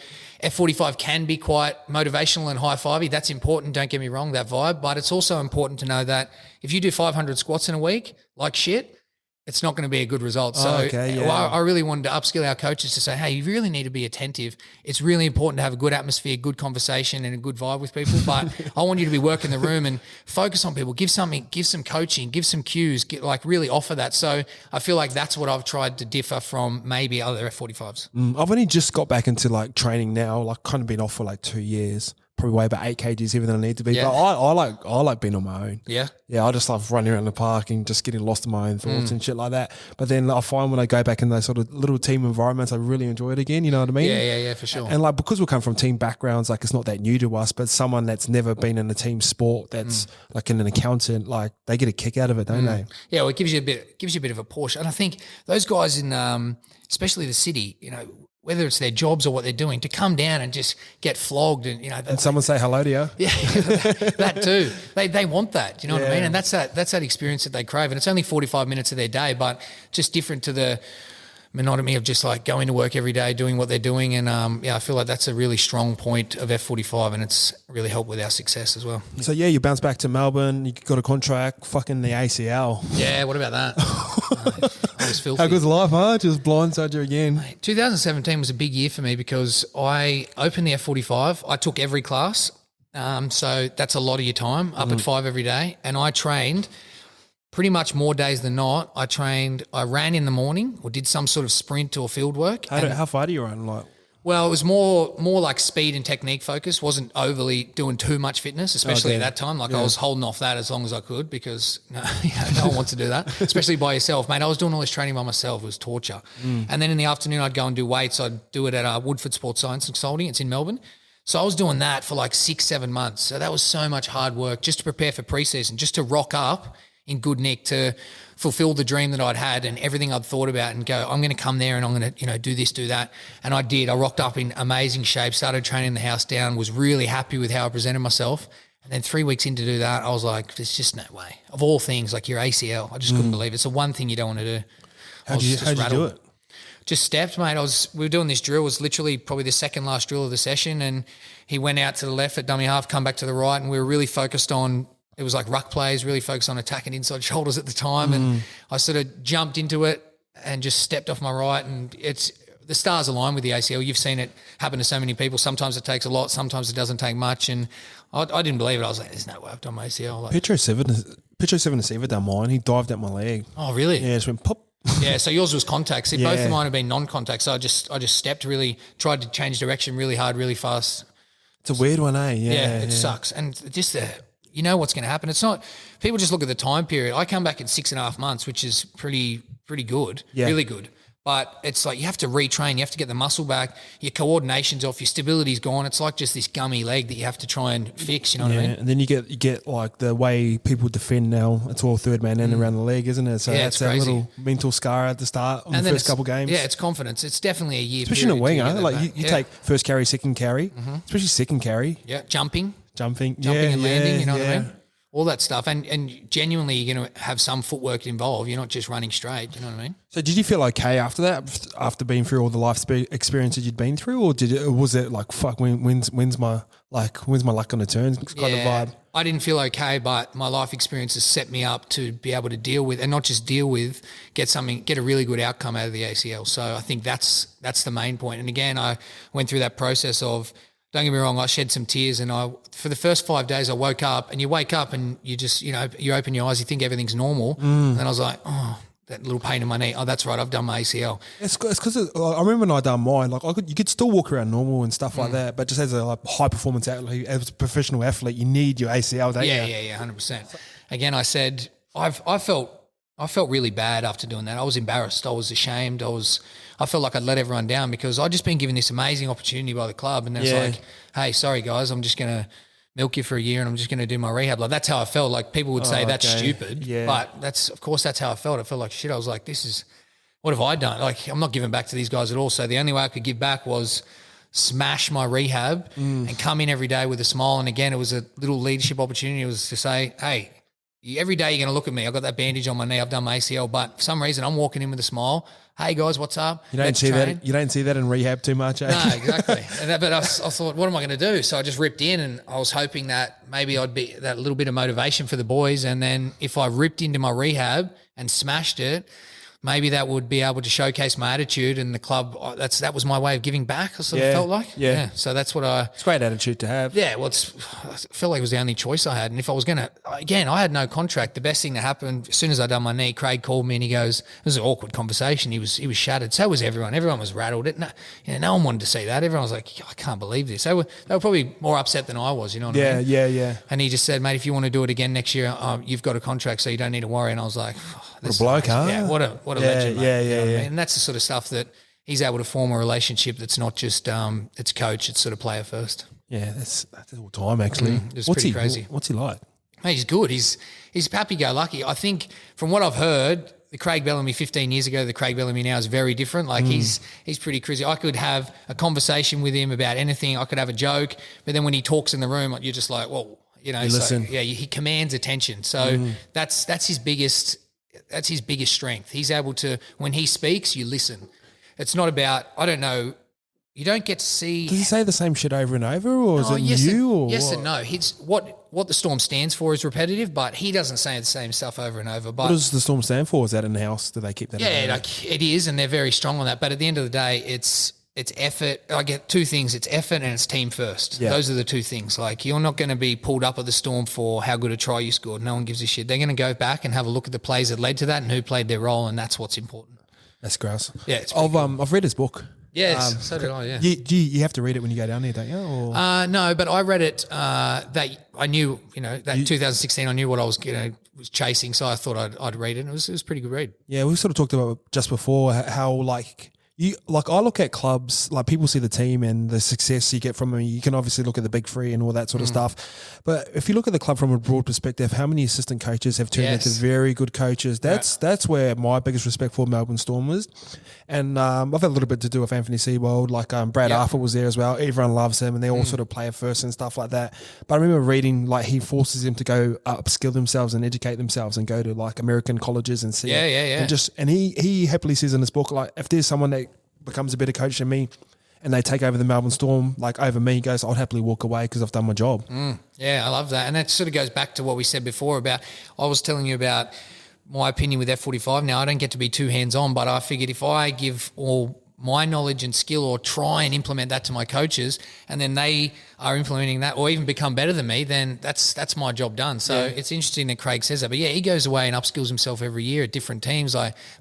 S3: F45 can be quite motivational and high-fivey. That's important, don't get me wrong, that vibe. But it's also important to know that if you do 500 squats in a week, like shit, it's not going to be a good result. So I really wanted to upskill our coaches to say, hey, you really need to be attentive. It's really important to have a good atmosphere, good conversation, and a good vibe with people. But I want you to be working the room and focus on people. Give some coaching, give some cues, really offer that. So I feel like that's what I've tried to differ from maybe other F45s.
S1: I've only just got back into like training now, like kind of been off for like 2 years. Probably weigh about 8 kgs heavier than I need to be.
S3: Yeah.
S1: But I like being on my own.
S3: Yeah.
S1: Yeah, I just love running around the park and just getting lost in my own thoughts and shit like that. But then I find when I go back in those sort of little team environments, I really enjoy it again. You know what I mean?
S3: Yeah, for sure.
S1: And like, because we come from team backgrounds, like it's not that new to us, but someone that's never been in a team sport that's like an accountant, like they get a kick out of it, don't they?
S3: Yeah, well, it gives you a bit of a push. And I think those guys in, especially the city, whether it's their jobs or what they're doing, to come down and just get flogged and
S1: someone say hello to you.
S3: Yeah, that too. They want that. You know what I mean? And that's that experience that they crave. And it's only 45 minutes of their day, but just different to the monotony of just like going to work every day, doing what they're doing. And I feel like that's a really strong point of F45, and it's really helped with our success as well.
S1: So you bounce back to Melbourne, you got a contract, fucking the ACL.
S3: Yeah, what about that? I was filthy.
S1: How good's life, huh? Just blindside you again.
S3: 2017 was a big year for me because I opened the F45. I took every class. So that's a lot of your time, up at 5 every day. And I trained pretty much more days than not. I ran in the morning or did some sort of sprint or field work.
S1: How far do you run? Like,
S3: well, it was more like speed and technique focus. Wasn't overly doing too much fitness, especially at that time. I was holding off that as long as I could because no one wants to do that, especially by yourself, mate. I was doing all this training by myself. It was torture. And then in the afternoon, I'd go and do weights. I'd do it at Woodford Sports Science Consulting. It's in Melbourne. So I was doing that for like 6-7 months. So that was so much hard work just to prepare for preseason, just to rock up in good nick to fulfill the dream that I'd had and everything I'd thought about and go, I'm going to come there and I'm going to, do this, do that. And I did. I rocked up in amazing shape, started training the house down, was really happy with how I presented myself. And then 3 weeks into do that, I was like, there's just no way. Of all things, like your ACL, I just couldn't believe it. It's the one thing you don't want to do.
S1: How'd you do it?
S3: Just stepped, mate. We were doing this drill. It was literally probably the second last drill of the session. And he went out to the left at dummy half, come back to the right. And we were really focused on, it was like ruck plays, really focused on attacking inside shoulders at the time. And I sort of jumped into it and just stepped off my right. And the stars align with the ACL. You've seen it happen to so many people. Sometimes it takes a lot. Sometimes it doesn't take much. And I didn't believe it. I was like, there's no way I've done my ACL. Petro 7 done mine. He dived at my leg. Oh, really?
S1: Yeah, it just went pop.
S3: Yeah, so yours was contact. See, both
S1: Yeah.
S3: of mine have been non-contact. So I just stepped really, tried to change direction really hard, really fast.
S1: It's a weird one, eh?
S3: Yeah, it sucks. And just you know what's going to happen. It's not, people just look at the time period. I come back in 6.5 months, which is pretty good, really good. But it's like you have to retrain. You have to get the muscle back. Your coordination's off. Your stability's gone. It's like just this gummy leg that you have to try and fix. You know what I mean?
S1: And then you get like the way people defend now. It's all third man in around the leg, isn't it? So
S3: Yeah,
S1: that's
S3: it's
S1: that
S3: crazy.
S1: little mental scar at the start on
S3: And
S1: the
S3: then
S1: first couple games.
S3: Yeah, it's confidence. It's definitely a year.
S1: Especially in a
S3: period to
S1: winger,
S3: get
S1: like
S3: that
S1: you
S3: back.
S1: take first carry, second carry, especially second carry,
S3: Yeah, jumping
S1: jumping
S3: and landing. You know what I
S1: yeah.
S3: mean? All that stuff. And genuinely, you're going to have some footwork involved. You're not just running straight. You know what I mean?
S1: So did you feel okay after that, after being through all the life experiences you'd been through, or was it like fuck? When's my luck going to turn kind of vibe?
S3: I didn't feel okay, but my life experiences set me up to be able to deal with, and not just deal with, get a really good outcome out of the ACL. So I think that's the main point. And again, I went through that process of, don't get me wrong, I shed some tears, and for the first 5 days I woke up, and you wake up and you just, you open your eyes, you think everything's normal. And I was like, oh, that little pain in my knee. Oh, that's right, I've done my ACL.
S1: It's because I remember when I done mine, like you could still walk around normal and stuff like that, but just as a high performance athlete, as a professional athlete, you need your ACL, don't you?
S3: Yeah, 100%. Again, I said, I felt really bad after doing that. I was embarrassed. I was ashamed. I felt like I'd let everyone down because I'd just been given this amazing opportunity by the club, and then it's like, hey, sorry guys, I'm just going to milk you for a year and I'm just going to do my rehab. Like that's how I felt. Like people would say that's stupid, but that's how I felt. I felt like shit. I was like, what have I done? Like I'm not giving back to these guys at all. So the only way I could give back was smash my rehab and come in every day with a smile. And again, it was a little leadership opportunity. It was to say, hey, every day you're going to look at me. I've got that bandage on my knee. I've done my ACL, but for some reason I'm walking in with a smile. Hey guys, what's up?
S1: You don't see that in rehab too much, eh?
S3: No, exactly. But I thought, what am I going to do? So I just ripped in, and I was hoping that maybe I'd be that little bit of motivation for the boys. And then if I ripped into my rehab and smashed it, maybe that would be able to showcase my attitude, and the club, that was my way of giving back, I sort of felt like. Yeah. So that's what it's
S1: a great attitude to have.
S3: Yeah, well, I felt like it was the only choice I had. And if I was going to, again, I had no contract. The best thing that happened, as soon as I done my knee, Craig called me and he goes, it was an awkward conversation. He was shattered. So was everyone. Everyone was rattled. No one wanted to see that. Everyone was like, I can't believe this. They were probably more upset than I was, you know what I mean?
S1: Yeah.
S3: And he just said, mate, if you want to do it again next year, you've got a contract, so you don't need to worry. And I was like,
S1: what a bloke, huh?
S3: Yeah, what a legend, mate.
S1: Yeah.
S3: And that's the sort of stuff that he's able to form a relationship that's not just it's coach, it's sort of player first.
S1: Yeah, that's all time actually.
S3: It's pretty crazy.
S1: What's he like?
S3: Hey, he's good. He's happy-go-lucky. I think from what I've heard, the Craig Bellamy 15 years ago, the Craig Bellamy now is very different. Like he's pretty crazy. I could have a conversation with him about anything. I could have a joke, but then when he talks in the room, you're just like, well,
S1: listen.
S3: he commands attention. So that's his biggest strength. He's able to, when he speaks, you listen. It's not about, I don't know, you don't get to see.
S1: Does he say the same shit over and over, or is it
S3: yes
S1: new?
S3: Yes and no. What the Storm stands for is repetitive, but he doesn't say the same stuff over and over. But
S1: what does the Storm stand for? Is that in house? Do they keep that?
S3: Yeah, like it is, and they're very strong on that. But at the end of the day, it's effort. I get two things: it's effort and it's team first.
S1: Yeah.
S3: Those are the two things. Like you're not going to be pulled up at the Storm for how good a try you scored. No one gives a shit. They're going to go back and have a look at the plays that led to that and who played their role, and that's what's important.
S1: That's gross.
S3: Yeah, it's
S1: I've read his book.
S3: Yes, so did I. Yeah.
S1: You have to read it when you go down there, don't you? Or?
S3: No, but I read it. That I knew, 2016. I knew what I was, was chasing, so I thought I'd read it. And it was a pretty good read.
S1: Yeah, we sort of talked about just before how I look at clubs, like people see the team and the success you get from them. You can obviously look at the big three and all that sort of stuff. But if you look at the club from a broad perspective, how many assistant coaches have turned into very good coaches? That's where my biggest respect for Melbourne Storm is. And I've had a little bit to do with Anthony Seibold, like Brad Arthur was there as well. Everyone loves him and they're all sort of player first and stuff like that. But I remember reading he forces them to go upskill themselves and educate themselves and go to American colleges and see.
S3: Yeah.
S1: And he happily says in his book, if there's someone that becomes a better coach than me and they take over the Melbourne Storm over me, he goes, I'd happily walk away because I've done my job.
S3: Yeah, I love that. And that sort of goes back to what we said before about, I was telling you about my opinion with F45. Now, I don't get to be too hands-on, but I figured if I give all my knowledge and skill or try and implement that to my coaches, and then they are implementing that or even become better than me, then that's my job done. So it's interesting that Craig says that. But yeah, he goes away and upskills himself every year at different teams.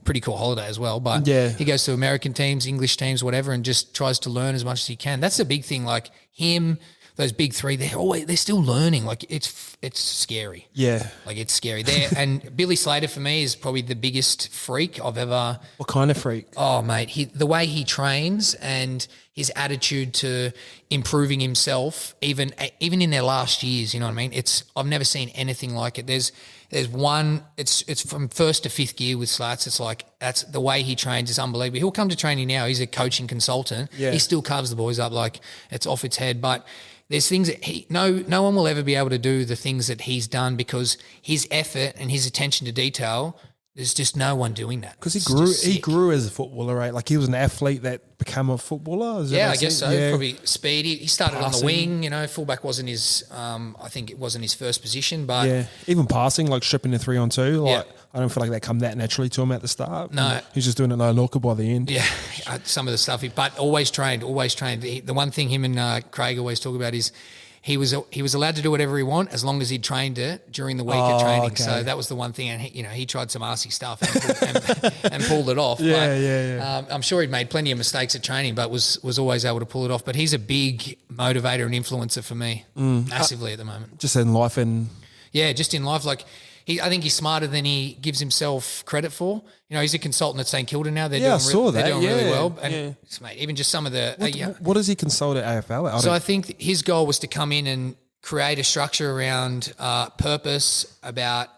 S3: Pretty cool holiday as well. But he goes to American teams, English teams, whatever, and just tries to learn as much as he can. That's the big thing. Like him, those big three, they're still learning. Like it's scary.
S1: Yeah.
S3: Like it's scary. And Billy Slater for me is probably the biggest freak I've ever.
S1: What kind of freak?
S3: Oh mate, the way he trains and his attitude to improving himself, even in their last years, you know what I mean? I've never seen anything like it. There's one, it's from first to fifth gear with Slats. It's like, that's the way he trains is unbelievable. He'll come to training now. He's a coaching consultant.
S1: Yeah.
S3: He still carves the boys up like it's off its head. But there's things that no one will ever be able to do the things that he's done because his effort and his attention to detail, there's just no one doing that.
S1: Because he grew as a footballer, right? Like he was an athlete that became a footballer.
S3: Yeah, I guess so.
S1: Yeah.
S3: Probably speed. He started
S1: Passing.
S3: on the wing, you know, fullback wasn't his, I think it wasn't his first position, but
S1: Yeah, even passing, like stripping the 3-on-2, like
S3: Yeah.
S1: I don't feel like that come that naturally to him at the start.
S3: No.
S1: He's just doing it no looker by the end.
S3: yeah, some of the stuff, but always trained. The one thing him and Craig always talk about is he was allowed to do whatever he want as long as he trained it during the week of training.
S1: Okay.
S3: So that was the one thing, and he tried some arsey stuff and pulled it off.
S1: Yeah.
S3: I'm sure he'd made plenty of mistakes at training, but was always able to pull it off. But he's a big motivator and influencer for me, massively at the moment.
S1: Just in life and
S3: Yeah, just in life, like I think he's smarter than he gives himself credit for. You know, he's a consultant at St Kilda now. They're doing really well. And mate, even just some of the
S1: what does he consult at AFL?
S3: I think his goal was to come in and create a structure around purpose, about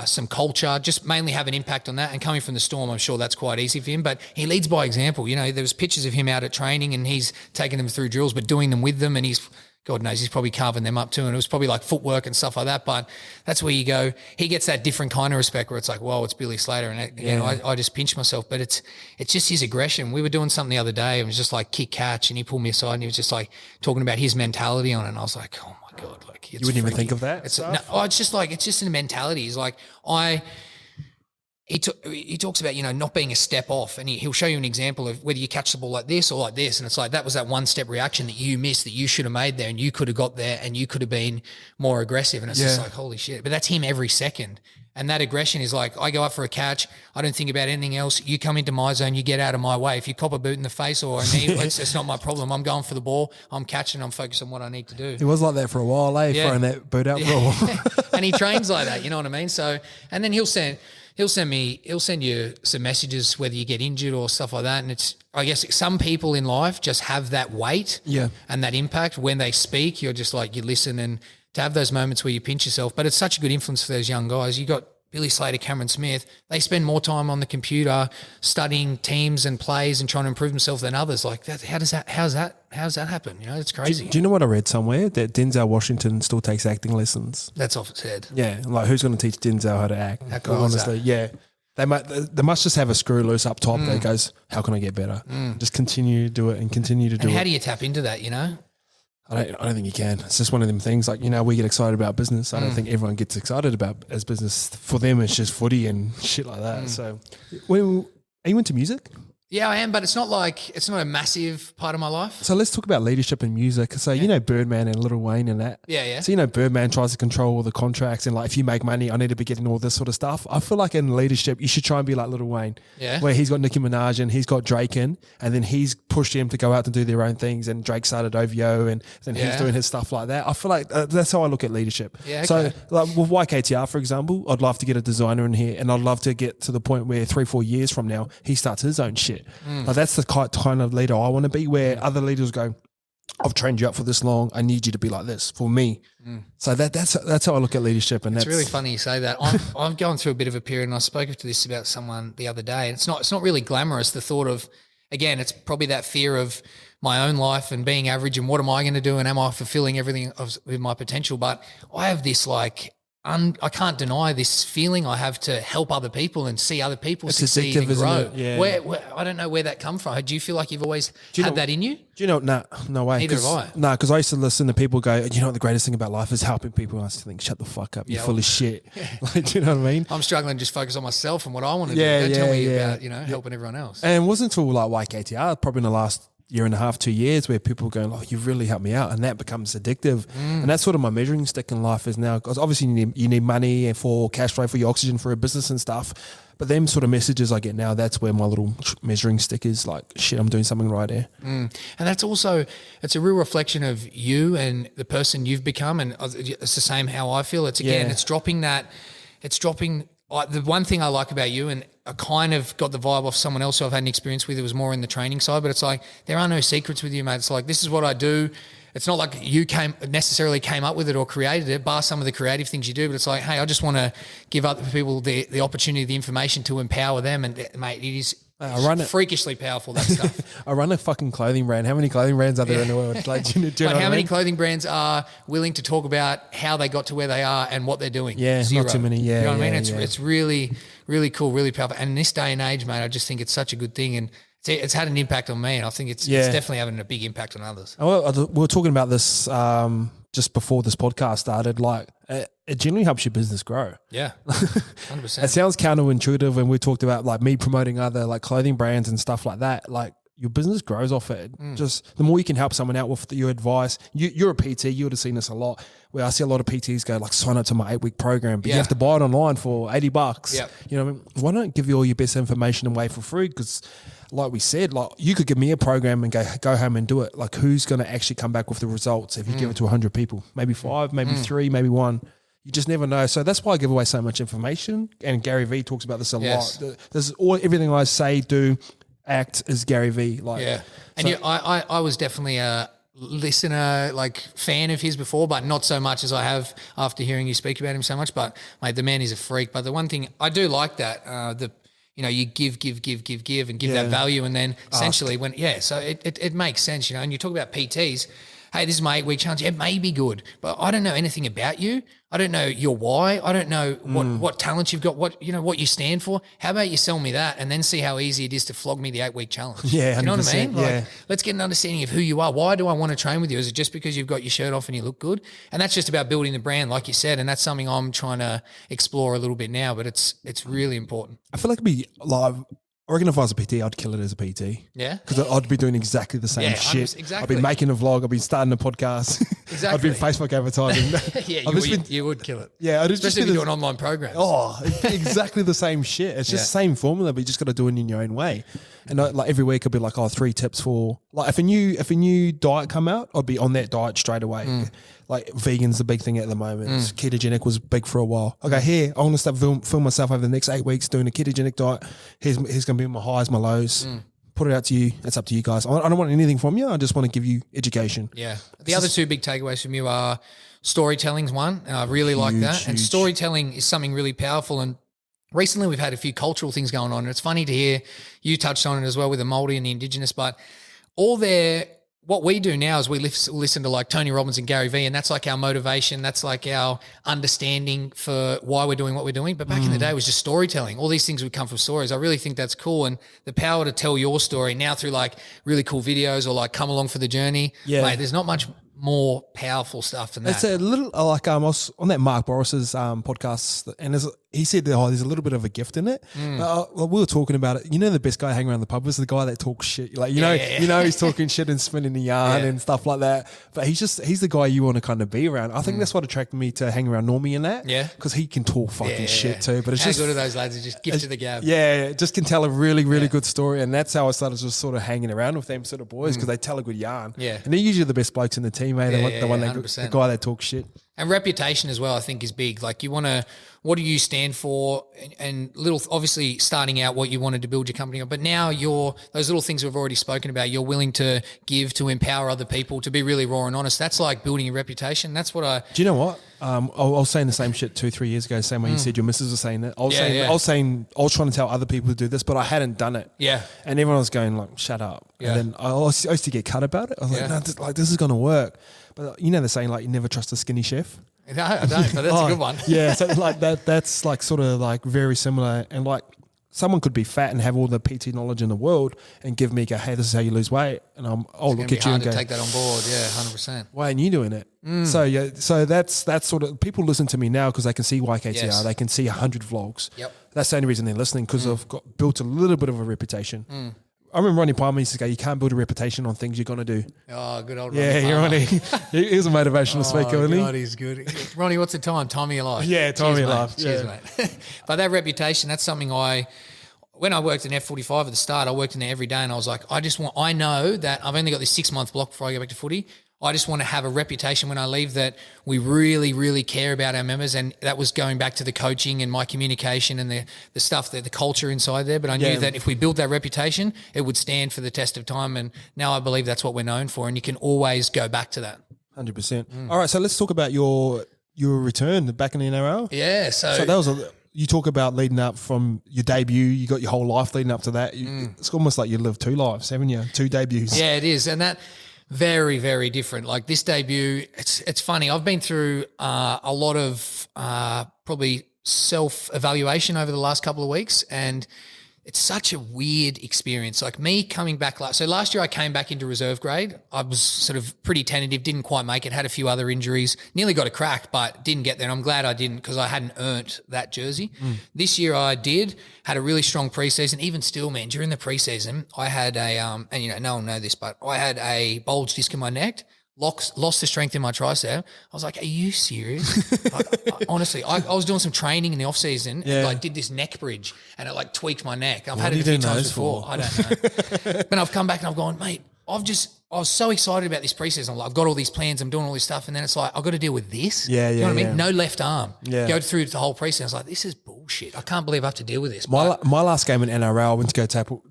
S3: some culture, just mainly have an impact on that. And coming from the Storm, I'm sure that's quite easy for him. But he leads by example. You know, there was pictures of him out at training and he's taking them through drills, but doing them with them, and God knows he's probably carving them up too. And it was probably like footwork and stuff like that. But that's where you go. He gets that different kind of respect where it's like, whoa, it's Billy Slater. And you know, I just pinch myself, but it's just his aggression. We were doing something the other day. It was just like kick catch, and he pulled me aside and he was just like talking about his mentality on it. And I was like, oh my God, like it's
S1: you wouldn't even
S3: freaky.
S1: think of that.
S3: It's just in a mentality. He's like, He talks about, you know, not being a step off, and he'll show you an example of whether you catch the ball like this or like this. And it's like, that was that one step reaction that you missed that you should have made there, and you could have got there and you could have been more aggressive. And it's just like, holy shit. But that's him every second. And that aggression is like, I go up for a catch, I don't think about anything else. You come into my zone, you get out of my way. If you cop a boot in the face or a knee, it's not my problem. I'm going for the ball. I'm catching. I'm focused on what I need to do.
S1: It was like that for a while, throwing that boot out for
S3: And he trains like that, you know what I mean? So, and then he'll send you some messages, whether you get injured or stuff like that. And it's, I guess some people in life just have that weight and that impact. When they speak, you're just like, you listen, and to have those moments where you pinch yourself. But it's such a good influence for those young guys. You got Billy Slater, Cameron Smith, they spend more time on the computer studying teams and plays and trying to improve themselves than others. Like that, how's that happen? You know, it's crazy.
S1: Do you know what I read somewhere? That Denzel Washington still takes acting lessons.
S3: That's off its head.
S1: Yeah, like who's going to teach Denzel how to act?
S3: How cool
S1: honestly, yeah. They must just have a screw loose up top that goes, how can I get better? Just continue to do it and continue to do it.
S3: And how do you tap into that, you know?
S1: I don't think you can. It's just one of them things. Like, you know, we get excited about business. I don't think everyone gets excited about as business. For them, it's just footy and shit like that. So, are you into music?
S3: Yeah, I am, but it's not a massive part of my life.
S1: So let's talk about leadership and music. So, you know, Birdman and Lil Wayne and that.
S3: Yeah.
S1: So, you know, Birdman tries to control all the contracts and like, if you make money, I need to be getting all this sort of stuff. I feel like in leadership, you should try and be like Lil Wayne.
S3: Yeah.
S1: Where he's got Nicki Minaj and he's got Drake in, and then he's pushed him to go out and do their own things, and Drake started OVO, and then he's doing his stuff like that. I feel like that's how I look at leadership.
S3: Yeah, okay.
S1: So like with YKTR, for example, I'd love to get a designer in here, and I'd love to get to the point where 3-4 years from now, he starts his own shit. Like that's the kind of leader I want to be, where other leaders go, I've trained you up for this long, I need you to be like this for me. So that's how I look at leadership. And
S3: it's really funny you say that. I'm going through a bit of a period, and I spoke to this about someone the other day, and it's not really glamorous, the thought of, again, it's probably that fear of my own life and being average, and what am I going to do, and am I fulfilling everything with my potential? But I have this like I can't deny this feeling I have to help other people and see other people succeed
S1: addictive,
S3: and
S1: isn't
S3: grow.
S1: it? Yeah.
S3: Where I don't know where that come from. Do you feel like you've always had that in you?
S1: Do you know? Nah, no way.
S3: Neither have I.
S1: Nah, because I used to listen to people go, you know what the greatest thing about life is helping people. I used to think, shut the fuck up. You're full of shit. Like, do you know what I mean?
S3: I'm struggling to just focus on myself and what I want to
S1: Yeah,
S3: do. Don't tell me
S1: yeah.
S3: about, helping everyone else.
S1: And it wasn't until like YKTR, probably in the last year and a half, 2 years, where people go, oh, you've really helped me out. And that becomes addictive. And that's sort of my measuring stick in life is now, because obviously you need money and for cash flow, for your oxygen, for a business and stuff. But them sort of messages I get now, that's where my little measuring stick is like, shit, I'm doing something right here.
S3: And that's also, it's a real reflection of you and the person you've become. And it's the same how I feel. It's again, it's dropping that, the one thing I like about you, and I kind of got the vibe off someone else who I've had an experience with, it was more in the training side, but it's like, there are no secrets with you, mate. It's like, this is what I do. It's not like you necessarily came up with it or created it, bar some of the creative things you do, but it's like, hey, I just want to give other people the opportunity, the information to empower them. And mate, it is freakishly powerful, that stuff.
S1: I run a fucking clothing brand. How many clothing brands are there in the world? Like, do you know
S3: But
S1: what
S3: how
S1: I
S3: many
S1: mean?
S3: clothing brands are willing to talk about how they got to where they are and what they're doing?
S1: Yeah,
S3: Zero.
S1: not too many. Yeah,
S3: you know what I mean?
S1: yeah.
S3: It's really, really cool, really powerful. And in this day and age, mate, I just think it's such a good thing, and it's had an impact on me, and I think it's definitely having a big impact on others.
S1: Well, we were talking about this just before this podcast started. Like, it generally helps your business grow.
S3: Yeah, 100%.
S1: It sounds counterintuitive when we talked about like me promoting other like clothing brands and stuff like that. Like, your business grows off it. Just the more you can help someone out with your advice. You're a PT. You would have seen this a lot, where I see a lot of PTs go like, sign up to my 8-week program, but you have to buy it online for $80.
S3: Yep.
S1: You know what I mean? Why don't give you all your best information away for free? Because like we said, like you could give me a program and go home and do it. Like, who's going to actually come back with the results if you give it to 100 people? Maybe 5, maybe 3, maybe 1. You just never know. So that's why I give away so much information. And Gary Vee talks about this a lot. There's everything I say, do, act is Gary Vee. Like,
S3: and I was definitely a listener, like fan of his before, but not so much as I have after hearing you speak about him so much. But mate, the man is a freak. But the one thing I do like that you give and give that value, and then essentially so it makes sense, and you talk about PTs. Hey, this is my 8-week challenge. It may be good, but I don't know anything about you. I don't know your why. I don't know what talents you've got, what you stand for. How about you sell me that and then see how easy it is to flog me the 8-week challenge?
S1: Yeah, 100%,
S3: you know what I mean? Like,
S1: yeah.
S3: let's get an understanding of who you are. Why do I want to train with you? Is it just because you've got your shirt off and you look good? And that's just about building the brand, like you said, and that's something I'm trying to explore a little bit now, but it's really important.
S1: I feel like it'd be like, I reckon if I was a PT, I'd kill it as a PT.
S3: Yeah?
S1: Because I'd be doing exactly the same shit.
S3: Exactly.
S1: I'd be making a vlog. I'd be starting a podcast.
S3: Exactly.
S1: I'd be Facebook advertising.
S3: You would kill it.
S1: Yeah.
S3: Especially if you do an online program.
S1: Oh, exactly the same shit. It's just the same formula, but you just got to do it in your own way. And like every week I'd be like, 3 tips for, like if a new diet come out, I'd be on that diet straight away. Like vegan's the big thing at the moment. Ketogenic was big for a while. Okay, here, I want to start film myself over the next 8 weeks doing a ketogenic diet. Here's going to be my highs, my lows. Put it out to you. It's up to you guys. I don't want anything from you. I just want to give you education.
S3: Yeah. The other 2 big takeaways from you are storytelling's one. And I really like that. And storytelling is something really powerful. And recently we've had a few cultural things going on. And it's funny to hear you touched on it as well with the Māori and the Indigenous, but what we do now is we listen to like Tony Robbins and Gary Vee, and that's like our motivation. That's like our understanding for why we're doing what we're doing. But back in the day, it was just storytelling. All these things would come from stories. I really think that's cool. And the power to tell your story now through like really cool videos or like come along for the journey. Yeah. Mate, there's not much more powerful stuff than that.
S1: It's a little like I was on that Mark Boris's podcast, and he said that there's a little bit of a gift in it. We were talking about it. You know, the best guy hanging around the pub is the guy that talks shit. Like you know, he's talking shit and spinning the yarn and stuff like that. But he's the guy you want to kind of be around. I think that's what attracted me to hang around Normie and that. Yeah, because he can talk fucking shit too. But it's
S3: how
S1: just
S3: good are those lads? It's just gift to the gab.
S1: Yeah, just can tell a really good story, and that's how I started just sort of hanging around with them sort of boys because they tell a good yarn. Yeah, and they're usually the best blokes in the team, mate. The guy that talks shit.
S3: And reputation as well, I think, is big. Like what do you stand for? And little, obviously starting out what you wanted to build your company on, but now those little things we've already spoken about, you're willing to give to empower other people, to be really raw and honest. That's like building a reputation. That's what
S1: do you know what? I was saying the same shit 2-3 years ago, same way you said your missus was saying it. I was trying to tell other people to do this, but I hadn't done it. Yeah. And everyone was going like, shut up. Yeah. And then I used to get cut about it. I was like, no, this is going to work. But you know the saying, like, you never trust a skinny chef.
S3: No, I don't, but that's a good one.
S1: Yeah, so like that's like sort of like very similar. And like someone could be fat and have all the PT knowledge in the world and give me, go, hey, this is how you lose weight. And I'll look at you and go,
S3: take that on board. Yeah, 100%.
S1: why aren't you doing it? So yeah, so that's sort of, people listen to me now because they can see YKTR,
S3: Yes.
S1: they can see 100 vlogs.
S3: Yep.
S1: That's the only reason they're listening, because I've built a little bit of a reputation. I remember Ronnie Palmer used to go, you can't build a reputation on things you're going to do.
S3: Oh, good old
S1: Yeah,
S3: Ronnie.
S1: Ronnie. He was a motivational speaker, wasn't he?
S3: God, he's good. Ronnie, what's the time? Time of your life.
S1: Yeah, time of your life.
S3: Cheers,
S1: Yeah.
S3: mate. But that reputation, that's something when I worked in F45 at the start, I worked in there every day and I was like, I know that I've only got this 6 month block before I go back to footy. I just want to have a reputation when I leave that we really, really care about our members. And that was going back to the coaching and my communication and the stuff, the culture inside there. But I knew that if we built that reputation, it would stand for the test of time. And now I believe that's what we're known for. And you can always go back to that.
S1: 100%. All right, so let's talk about your return back in the NRL.
S3: Yeah.
S1: So that was you talk about leading up from your debut, you got your whole life leading up to that. It's almost like you lived two lives, haven't you? Two debuts.
S3: Yeah, it is. And that very, very different. Like this debut, it's funny. I've been through a lot of probably self-evaluation over the last couple of weeks, and it's such a weird experience. Like me coming back last year I came back into reserve grade. I was sort of pretty tentative, didn't quite make it, had a few other injuries, nearly got a crack, but didn't get there. And I'm glad I didn't, because I hadn't earned that jersey. This year I did, had a really strong preseason. Even still, man, during the preseason, I had and no one know this, but I had a bulge disc in my neck. Lost the strength in my tricep. I was like, are you serious? Honestly, I was doing some training in the off season and like did this neck bridge and it like tweaked my neck. I've had it a few times before. I don't know. But I've come back and I've gone, mate, I was so excited about this preseason. I'm like, I've got all these plans, I'm doing all this stuff. And then it's like, I've got to deal with this.
S1: Yeah,
S3: you know what I
S1: yeah.
S3: mean? No left arm.
S1: Yeah.
S3: Go through the whole preseason. I was like, this is bullshit. I can't believe I have to deal with this.
S1: My last game in NRL, I went to go tackle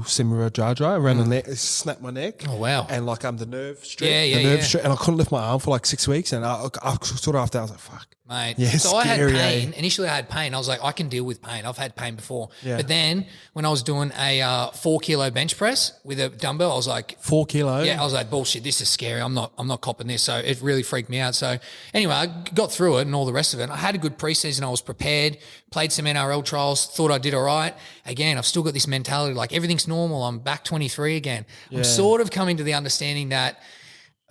S1: Simura Jaja around the neck, snapped my neck.
S3: Oh, wow.
S1: And like the nerve strip.
S3: Yeah.
S1: And I couldn't lift my arm for like 6 weeks. And I sort of after, I was like, fuck.
S3: Mate,
S1: Yeah,
S3: so I had
S1: scary,
S3: pain. Initially, I had pain. I was like, I can deal with pain. I've had pain before.
S1: Yeah.
S3: But then when I was doing a 4 kilo bench press with a dumbbell, I was like,
S1: 4 kilo.
S3: yeah, I was like, bullshit, this is scary. I'm not copping this. So it really freaked me out. So anyway, I got through it and all the rest of it. I had a good preseason. I was prepared, played some NRL trials, thought I did all right. Again, I've still got this mentality like everything's normal. I'm back 23 again. I'm sort of coming to the understanding that,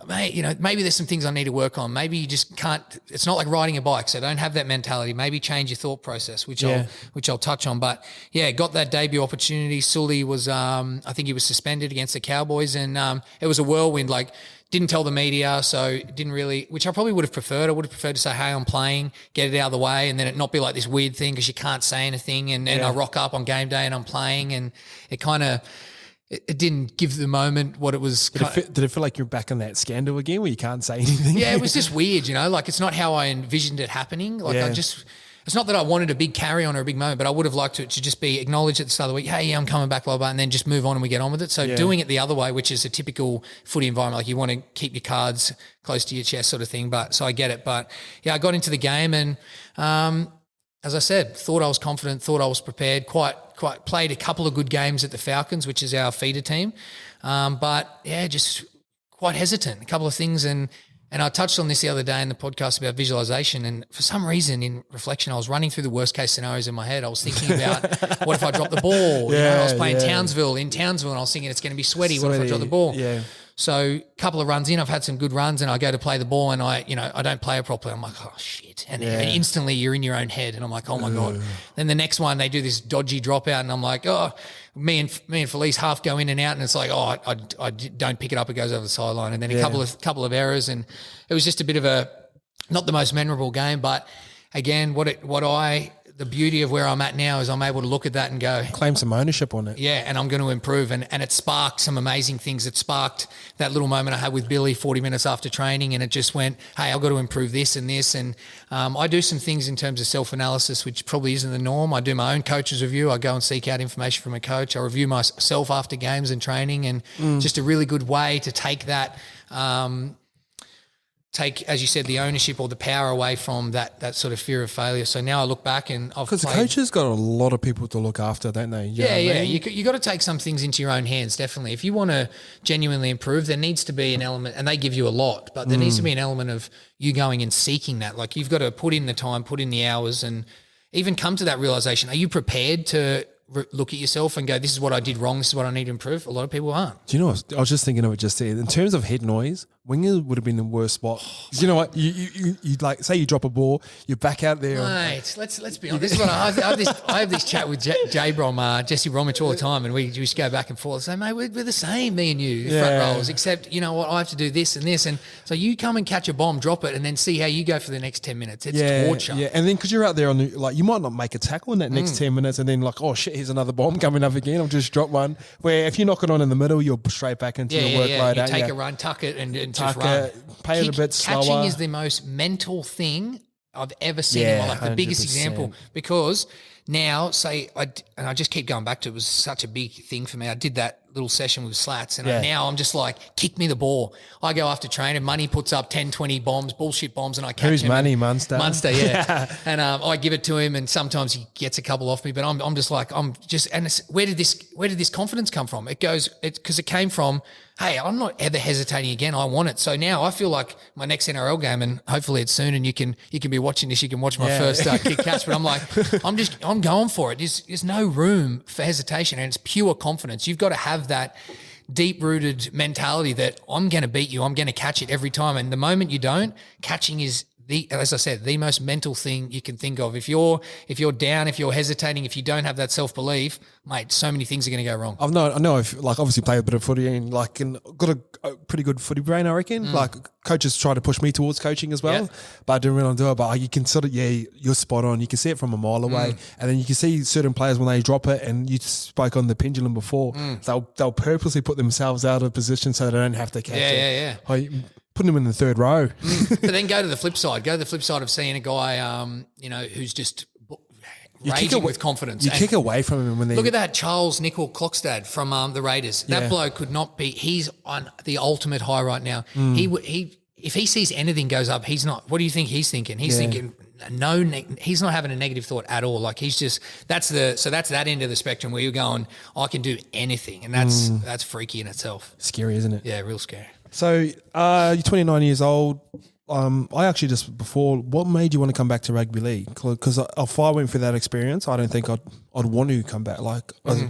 S3: mate, maybe there's some things I need to work on. Maybe you just can't. It's not like riding a bike, so don't have that mentality. Maybe change your thought process, which I'll touch on. But yeah, got that debut opportunity. Sully was, I think he was suspended against the Cowboys, and it was a whirlwind. Like, didn't tell the media, so didn't really. Which I probably would have preferred. I would have preferred to say, "Hey, I'm playing, get it out of the way," and then it not be like this weird thing because you can't say anything. And then I rock up on game day and I'm playing, and it kind of. It didn't give the moment what it was.
S1: Did it feel like you're back in that scandal again where you can't say anything?
S3: Yeah, it was just weird, like it's not how I envisioned it happening. Like it's not that I wanted a big carry on or a big moment, but I would have liked it to just be acknowledged at the start of the week. Hey, yeah, I'm coming back, blah, blah, and then just move on and we get on with it. So doing it the other way, which is a typical footy environment, like you want to keep your cards close to your chest sort of thing. But so I get it. But yeah, I got into the game and, as I said, thought I was confident, thought I was prepared, quite played a couple of good games at the Falcons, which is our feeder team. But yeah, just quite hesitant, a couple of things. And I touched on this the other day in the podcast about visualization. And for some reason in reflection, I was running through the worst case scenarios in my head. I was thinking about what if I drop the ball? I was playing Townsville, and I was thinking it's going to be sweaty. What if I drop the ball?
S1: Yeah.
S3: So a couple of runs in, I've had some good runs, and I go to play the ball and I don't play it properly. I'm like, oh shit. And instantly you're in your own head and I'm like, oh my God. Then the next one, they do this dodgy dropout and I'm like, oh, me and Felice half go in and out and it's like, oh, I don't pick it up. It goes over the sideline. And then a couple of errors, and it was just a bit of not the most memorable game, but again, the beauty of where I'm at now is I'm able to look at that and go,
S1: Claim some ownership on it.
S3: yeah, and I'm going to improve. And it sparked some amazing things. It sparked that little moment I had with Billy 40 minutes after training, and it just went, hey, I've got to improve this and this. And I do some things in terms of self-analysis, which probably isn't the norm. I do my own coach's review. I go and seek out information from a coach. I review myself after games and training, and just a really good way to take that take, as you said, the ownership or the power away from that sort of fear of failure. So now I look back and I've
S1: Because the coach's got a lot of people to look after, don't they? You know what I mean?
S3: You got to take some things into your own hands, definitely. If you want to genuinely improve, there needs to be an element, and they give you a lot, but there needs to be an element of you going and seeking that. Like you've got to put in the time, put in the hours, and even come to that realization. Are you prepared to look at yourself and go, this is what I did wrong, this is what I need to improve? A lot of people aren't.
S1: Do you know what? I was just thinking of it just there. In terms of head noise, winger would have been the worst spot. 'Cause you know what? You like, say you drop a ball, you're back out there.
S3: Mate, let's be honest. This is what I have this chat with Jesse Bromwich all the time, and we just go back and forth. Say, mate, we're the same, me and you, front rows, except you know what? I have to do this and this, and so you come and catch a bomb, drop it, and then see how you go for the next 10 minutes. It's torture.
S1: Yeah, and then because you're out there on the, like, you might not make a tackle in that next 10 minutes, and then like, oh shit, here's another bomb coming up again. I'll just drop one. Where if you knock it on in the middle, you're straight back into your workload.
S3: You take a run, tuck it, and just run.
S1: Pay it a bit slower.
S3: Catching is the most mental thing I've ever seen in my life. The biggest
S1: 100%.
S3: example, because now, say, I just keep going back to it, was such a big thing for me. I did that little session with Slats, and now I'm just like, kick me the ball. I go after training. Money puts up 10, 20 bombs, bullshit bombs, and I catch him.
S1: Who's Money? Munster?
S3: Munster, yeah. And I give it to him, and sometimes he gets a couple off me, but I'm just like, and where did this confidence come from? Because it came from, hey, I'm not ever hesitating again. I want it. So now I feel like my next NRL game, and hopefully it's soon, and you can be watching this. You can watch my first kick catch. But I'm like, I'm going for it. There's no room for hesitation, and it's pure confidence. You've got to have that deep-rooted mentality that I'm going to beat you. I'm going to catch it every time. And the moment you don't, catching is as I said, the most mental thing you can think of. If you're down, if you're hesitating, if you don't have that self-belief, mate, so many things are going to go wrong.
S1: I know I've like obviously played a bit of footy and like got a pretty good footy brain, I reckon. Like coaches try to push me towards coaching as well, but I didn't really do it. But you can sort of, you're spot on. You can see it from a mile away, and then you can see certain players when they drop it, and you spoke on the pendulum before, they'll purposely put themselves out of position so they don't have to catch it. Yeah. Putting them in the third row.
S3: But then go to the flip side. Go to the flip side of seeing a guy, who's just raging with confidence.
S1: You kick away from him when they
S3: look at that Charles Nickel Clockstad from the Raiders. That bloke could not be. He's on the ultimate high right now. If he sees anything goes up, he's not. What do you think he's thinking? He's thinking he's not having a negative thought at all. Like he's just that's that end of the spectrum where you're going, I can do anything, and that's freaky in itself.
S1: Scary, isn't it?
S3: Yeah, real scary.
S1: So you're 29 years old. I actually what made you want to come back to rugby league? Because if I went through that experience, I don't think I'd want to come back. Like I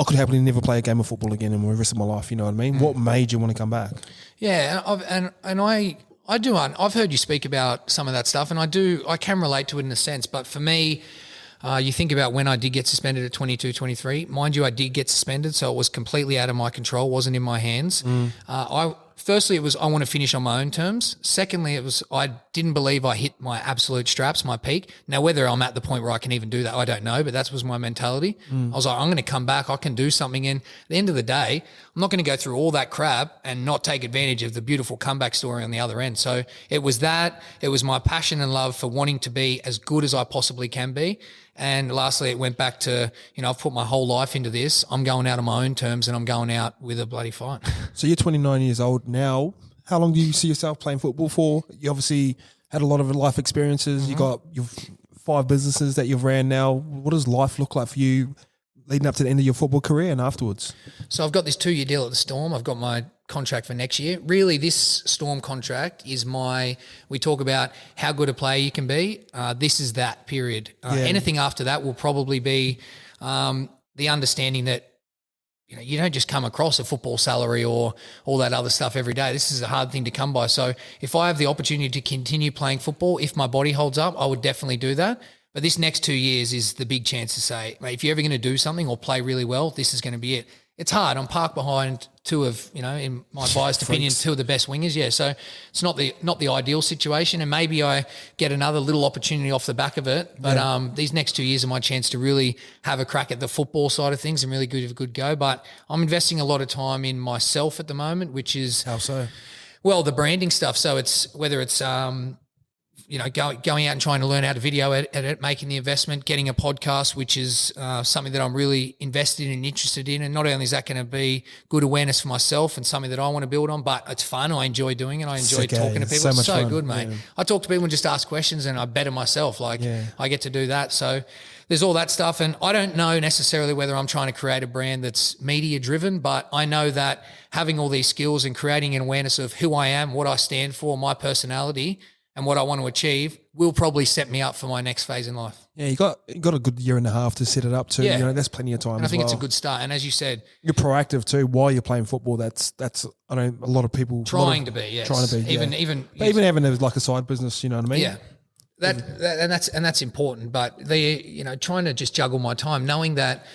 S1: could happily never play a game of football again in the rest of my life. You know what I mean? What made you want to come back?
S3: Yeah, I do. I've heard you speak about some of that stuff, and I can relate to it in a sense. But for me, you think about when I did get suspended at 22, 23. Mind you, I did get suspended, so it was completely out of my control, wasn't in my hands. Firstly, it was I want to finish on my own terms. Secondly, it was I didn't believe I hit my absolute straps, my peak. Now, whether I'm at the point where I can even do that, I don't know, but that was my mentality. I was like, I'm going to come back. I can do something. And at the end of the day, I'm not going to go through all that crap and not take advantage of the beautiful comeback story on the other end. So it was that. It was my passion and love for wanting to be as good as I possibly can be. And lastly, it went back to, I've put my whole life into this. I'm going out on my own terms, and I'm going out with a bloody fight.
S1: So you're 29 years old now. How long do you see yourself playing football for? You obviously had a lot of life experiences. You got your 5 businesses that you've ran now. What does life look like for you leading up to the end of your football career and afterwards?
S3: So I've got this 2-year deal at the Storm. I've got my contract for next year. Really, this Storm contract is we talk about how good a player you can be. This is that period. Anything after that will probably be the understanding that you don't just come across a football salary or all that other stuff every day. This is a hard thing to come by. So if I have the opportunity to continue playing football, if my body holds up, I would definitely do that. But this next 2 years is the big chance to say, mate, if you're ever going to do something or play really well, this is going to be it. It's hard. I'm parked behind two of, in my biased opinion, two of the best wingers. Yeah, so it's not the ideal situation, and maybe I get another little opportunity off the back of it. But these next 2 years are my chance to really have a crack at the football side of things and really give a good go. But I'm investing a lot of time in myself at the moment, which is
S1: how so?
S3: Well, the branding stuff. So it's whether it's going out and trying to learn how to video edit, making the investment, getting a podcast, which is something that I'm really invested in and interested in. And not only is that going to be good awareness for myself and something that I want to build on, but it's fun. I enjoy doing it. I enjoy talking to people. It's so good, mate. Yeah. I talk to people and just ask questions, and I better myself. I get to do that. So there's all that stuff. And I don't know necessarily whether I'm trying to create a brand that's media driven, but I know that having all these skills and creating an awareness of who I am, what I stand for, my personality, and what I want to achieve will probably set me up for my next phase in life.
S1: Yeah, you got a good year and a half to set it up too.
S3: Yeah.
S1: That's plenty of time.
S3: And I think it's a good start. And as you said,
S1: you're proactive too while you're playing football. That's I know a lot of people
S3: trying to be even
S1: having a side business. You know what I mean?
S3: Yeah. That's important. But trying to just juggle my time, knowing that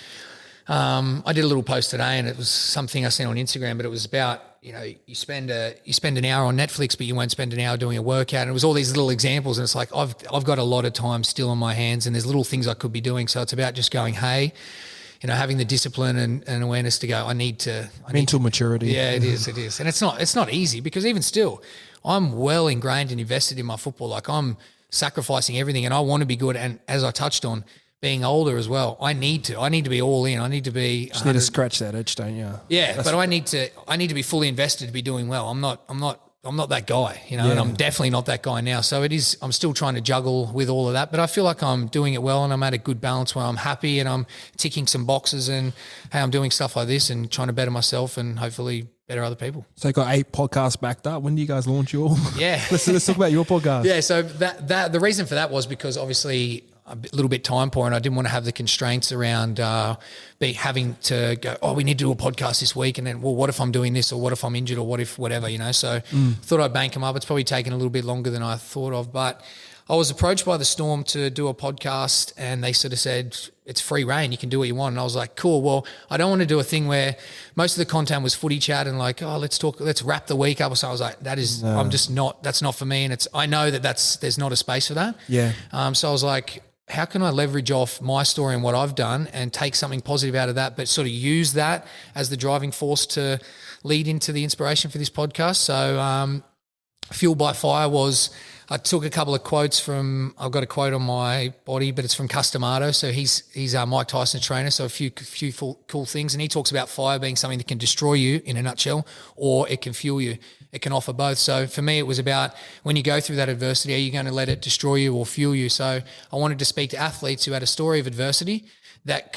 S3: I did a little post today, and it was something I sent on Instagram, but it was about, you spend an hour on Netflix, but you won't spend an hour doing a workout. And it was all these little examples, and it's like I've got a lot of time still on my hands, and there's little things I could be doing. So it's about just going, hey, having the discipline and awareness to go, mental
S1: maturity.
S3: Yeah, it is. And it's not easy, because even still, I'm well ingrained and invested in my football. Like, I'm sacrificing everything, and I want to be good. And as I touched on, being older as well, I need to be all in. I need to be.
S1: Just need to scratch that itch, don't you?
S3: Yeah, but I need to be fully invested to be doing well. I'm not that guy, and I'm definitely not that guy now. So I'm still trying to juggle with all of that, but I feel like I'm doing it well, and I'm at a good balance where I'm happy and I'm ticking some boxes, and hey, I'm doing stuff like this and trying to better myself and hopefully better other people.
S1: So you got 8 podcasts backed up. When do you guys launch your?
S3: Yeah,
S1: let's talk about your podcast.
S3: Yeah, so that the reason for that was because obviously a little bit time poor, and I didn't want to have the constraints around having to go, oh, we need to do a podcast this week, and then, well, what if I'm doing this, or what if I'm injured, or what if whatever, so thought I'd bank them up. It's probably taken a little bit longer than I thought of, but I was approached by the Storm to do a podcast, and they sort of said, it's free reign, you can do what you want. And I was like, cool, well, I don't want to do a thing where most of the content was footy chat and like, oh, let's wrap the week up. So I was like, that's not for me. And I know there's not a space for that.
S1: Yeah.
S3: So I was like, how can I leverage off my story and what I've done and take something positive out of that, but sort of use that as the driving force to lead into the inspiration for this podcast? So Fuel by Fire was, I took a couple of quotes I've got a quote on my body, but it's from Customato. So he's Mike Tyson's trainer. So a few cool things. And he talks about fire being something that can destroy you in a nutshell, or it can fuel you. It can offer both. So for me, it was about when you go through that adversity, are you going to let it destroy you or fuel you? So I wanted to speak to athletes who had a story of adversity that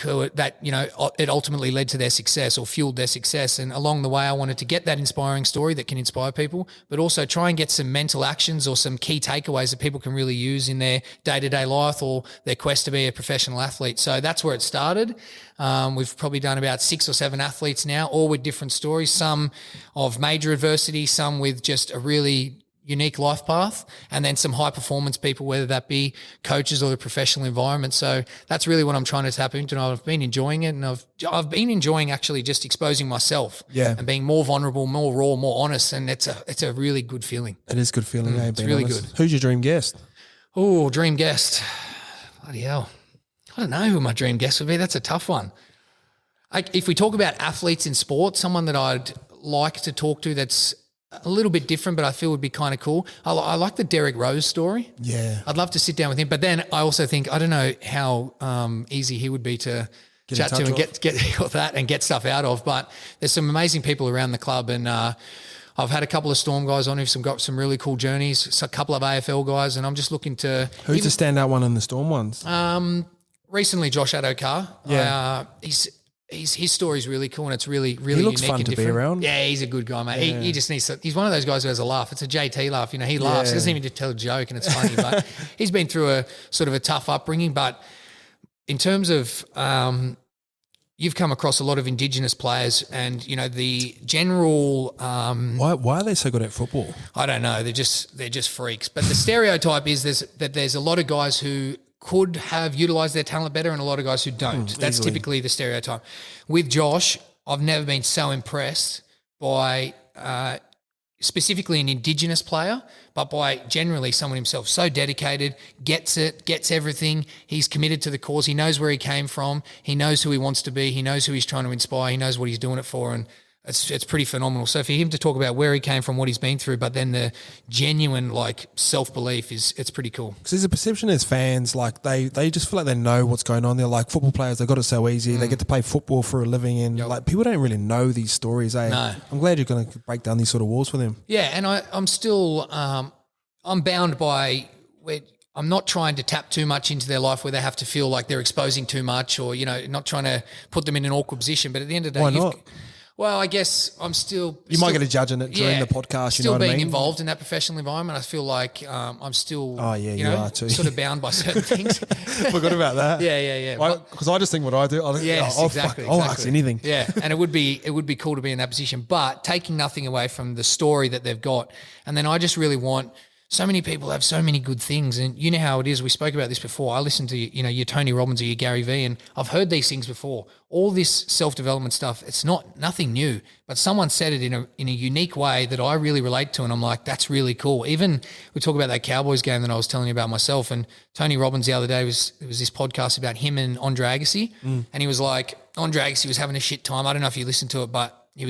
S3: it ultimately led to their success or fueled their success. And along the way, I wanted to get that inspiring story that can inspire people, but also try and get some mental actions or some key takeaways that people can really use in their day-to-day life or their quest to be a professional athlete. So that's where it started. We've probably done about 6 or 7 athletes now, all with different stories, some of major adversity, some with just a really unique life path, and then some high performance people, whether that be coaches or the professional environment. So that's really what I'm trying to tap into, and I've been enjoying it, and I've been enjoying actually just exposing myself and being more vulnerable, more raw, more honest, and it's a really good feeling.
S1: It is a good feeling.
S3: It's really good.
S1: Who's your dream guest?
S3: Oh, dream guest. Bloody hell. I don't know who my dream guest would be. That's a tough one. If we talk about athletes in sport, someone that I'd like to talk to that's a little bit different, but I feel would be kind of cool. I like the Derek Rose story.
S1: Yeah.
S3: I'd love to sit down with him. But then I also think, I don't know how easy he would be to chat to and get that and get stuff out of. But there's some amazing people around the club, and I've had a couple of Storm guys on who've got some really cool journeys, a couple of AFL guys, and I'm just looking to...
S1: Who's the standout one in the Storm ones?
S3: Recently, Josh Adokar.
S1: Yeah.
S3: His story is really cool, and it's really, really
S1: he looks
S3: unique
S1: fun
S3: and
S1: to
S3: different.
S1: Be around.
S3: Yeah, he's a good guy, mate.
S1: Yeah.
S3: He just needs to, he's one of those guys who has a laugh. It's a JT laugh. He laughs. He doesn't even just tell a joke, and it's funny. But he's been through a sort of a tough upbringing. But in terms of you've come across a lot of Indigenous players, and the general.
S1: Why are they so good at football?
S3: I don't know. They're just freaks. But the stereotype is there's a lot of guys who could have utilised their talent better, and a lot of guys who don't. That's
S1: easily.
S3: Typically the stereotype. With Josh, I've never been so impressed by specifically an Indigenous player, but by generally someone himself. So dedicated, gets it, gets everything. He's committed to the cause. He knows where he came from. He knows who he wants to be. He knows who he's trying to inspire. He knows what he's doing it for. And it's pretty phenomenal. So for him to talk about where he came from, what he's been through, but then the genuine like self-belief it's pretty cool.
S1: Because there's a perception as fans, like they just feel like they know what's going on. They're like football players, they got it so easy. They get to play football for a living, and like people don't really know these stories.
S3: No.
S1: I'm glad you're going to break down these sort of walls for them.
S3: Yeah, and I'm still I'm bound by I'm not trying to tap too much into their life where they have to feel like they're exposing too much, or not trying to put them in an awkward position. But at the end of the day,
S1: why not?
S3: Well, I guess I'm still.
S1: You might get a judge in it during the podcast.
S3: Still
S1: you know what
S3: being
S1: I mean?
S3: involved in that professional environment, I feel like I'm still.
S1: Oh yeah, you are too.
S3: Sort of bound by certain things.
S1: Forgot about that.
S3: Yeah.
S1: Because I just think what I do.
S3: Exactly.
S1: I'll ask anything.
S3: Yeah, and it would be cool to be in that position, but taking nothing away from the story that they've got, and then I just really want. So many people have so many good things, and you know how it is. We spoke about this before. I listened to your Tony Robbins or your Gary Vee, and I've heard these things before. All this self-development stuff, it's nothing new, but someone said it in a unique way that I really relate to, and I'm like, that's really cool. Even we talk about that Cowboys game that I was telling you about myself, and Tony Robbins the other day was this podcast about him and Andre Agassi, and he was like, Andre Agassi was having a shit time. I don't know if you listened to it, but he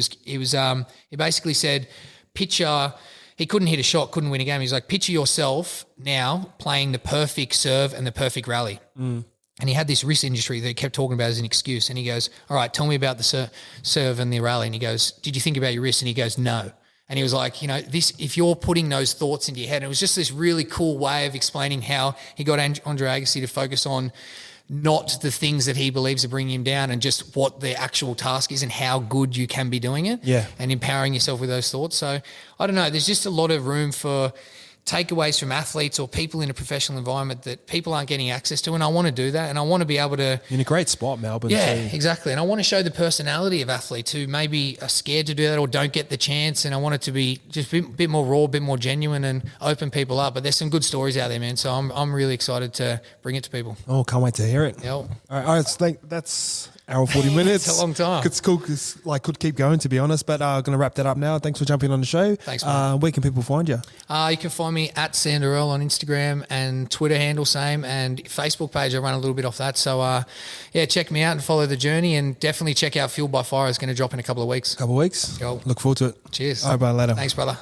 S3: basically said, picture. He couldn't hit a shot, couldn't win a game. He's like, picture yourself now playing the perfect serve and the perfect rally. And he had this wrist injury that he kept talking about as an excuse. And he goes, all right, tell me about the serve and the rally. And he goes, did you think about your wrist? And he goes, no. And he was like, this, if you're putting those thoughts into your head, and it was just this really cool way of explaining how he got Andre Agassi to focus on not the things that he believes are bringing him down, and just what the actual task is and how good you can be doing it, and empowering yourself with those thoughts. So I don't know, there's just a lot of room for takeaways from athletes or people in a professional environment that people aren't getting access to, and I want to do that, and I want to be able to...
S1: You're in a great spot, Melbourne.
S3: Yeah,
S1: too.
S3: exactly. And I want to show the personality of athletes who maybe are scared to do that or don't get the chance, and I want it to be just a bit more raw, a bit more genuine, and open people up. But there's some good stories out there, man, so I'm really excited to bring it to people.
S1: Oh, can't wait to hear it.
S3: Yep.
S1: All right, I think that's hour 40 minutes.
S3: It's a long time.
S1: It's cool because could keep going, to be honest, but I'm going to wrap that up now. Thanks for jumping on the show.
S3: Thanks, man.
S1: Where can people find you?
S3: You can find me at Sandor Earl on Instagram, and Twitter handle same, and Facebook page. I run a little bit off that. So, check me out and follow the journey, and definitely check out Fueled by Fire. It's going to drop in a couple of weeks.
S1: Cool.
S3: Go.
S1: Look forward to it.
S3: Cheers.
S1: All right, bye, later.
S3: Thanks, brother.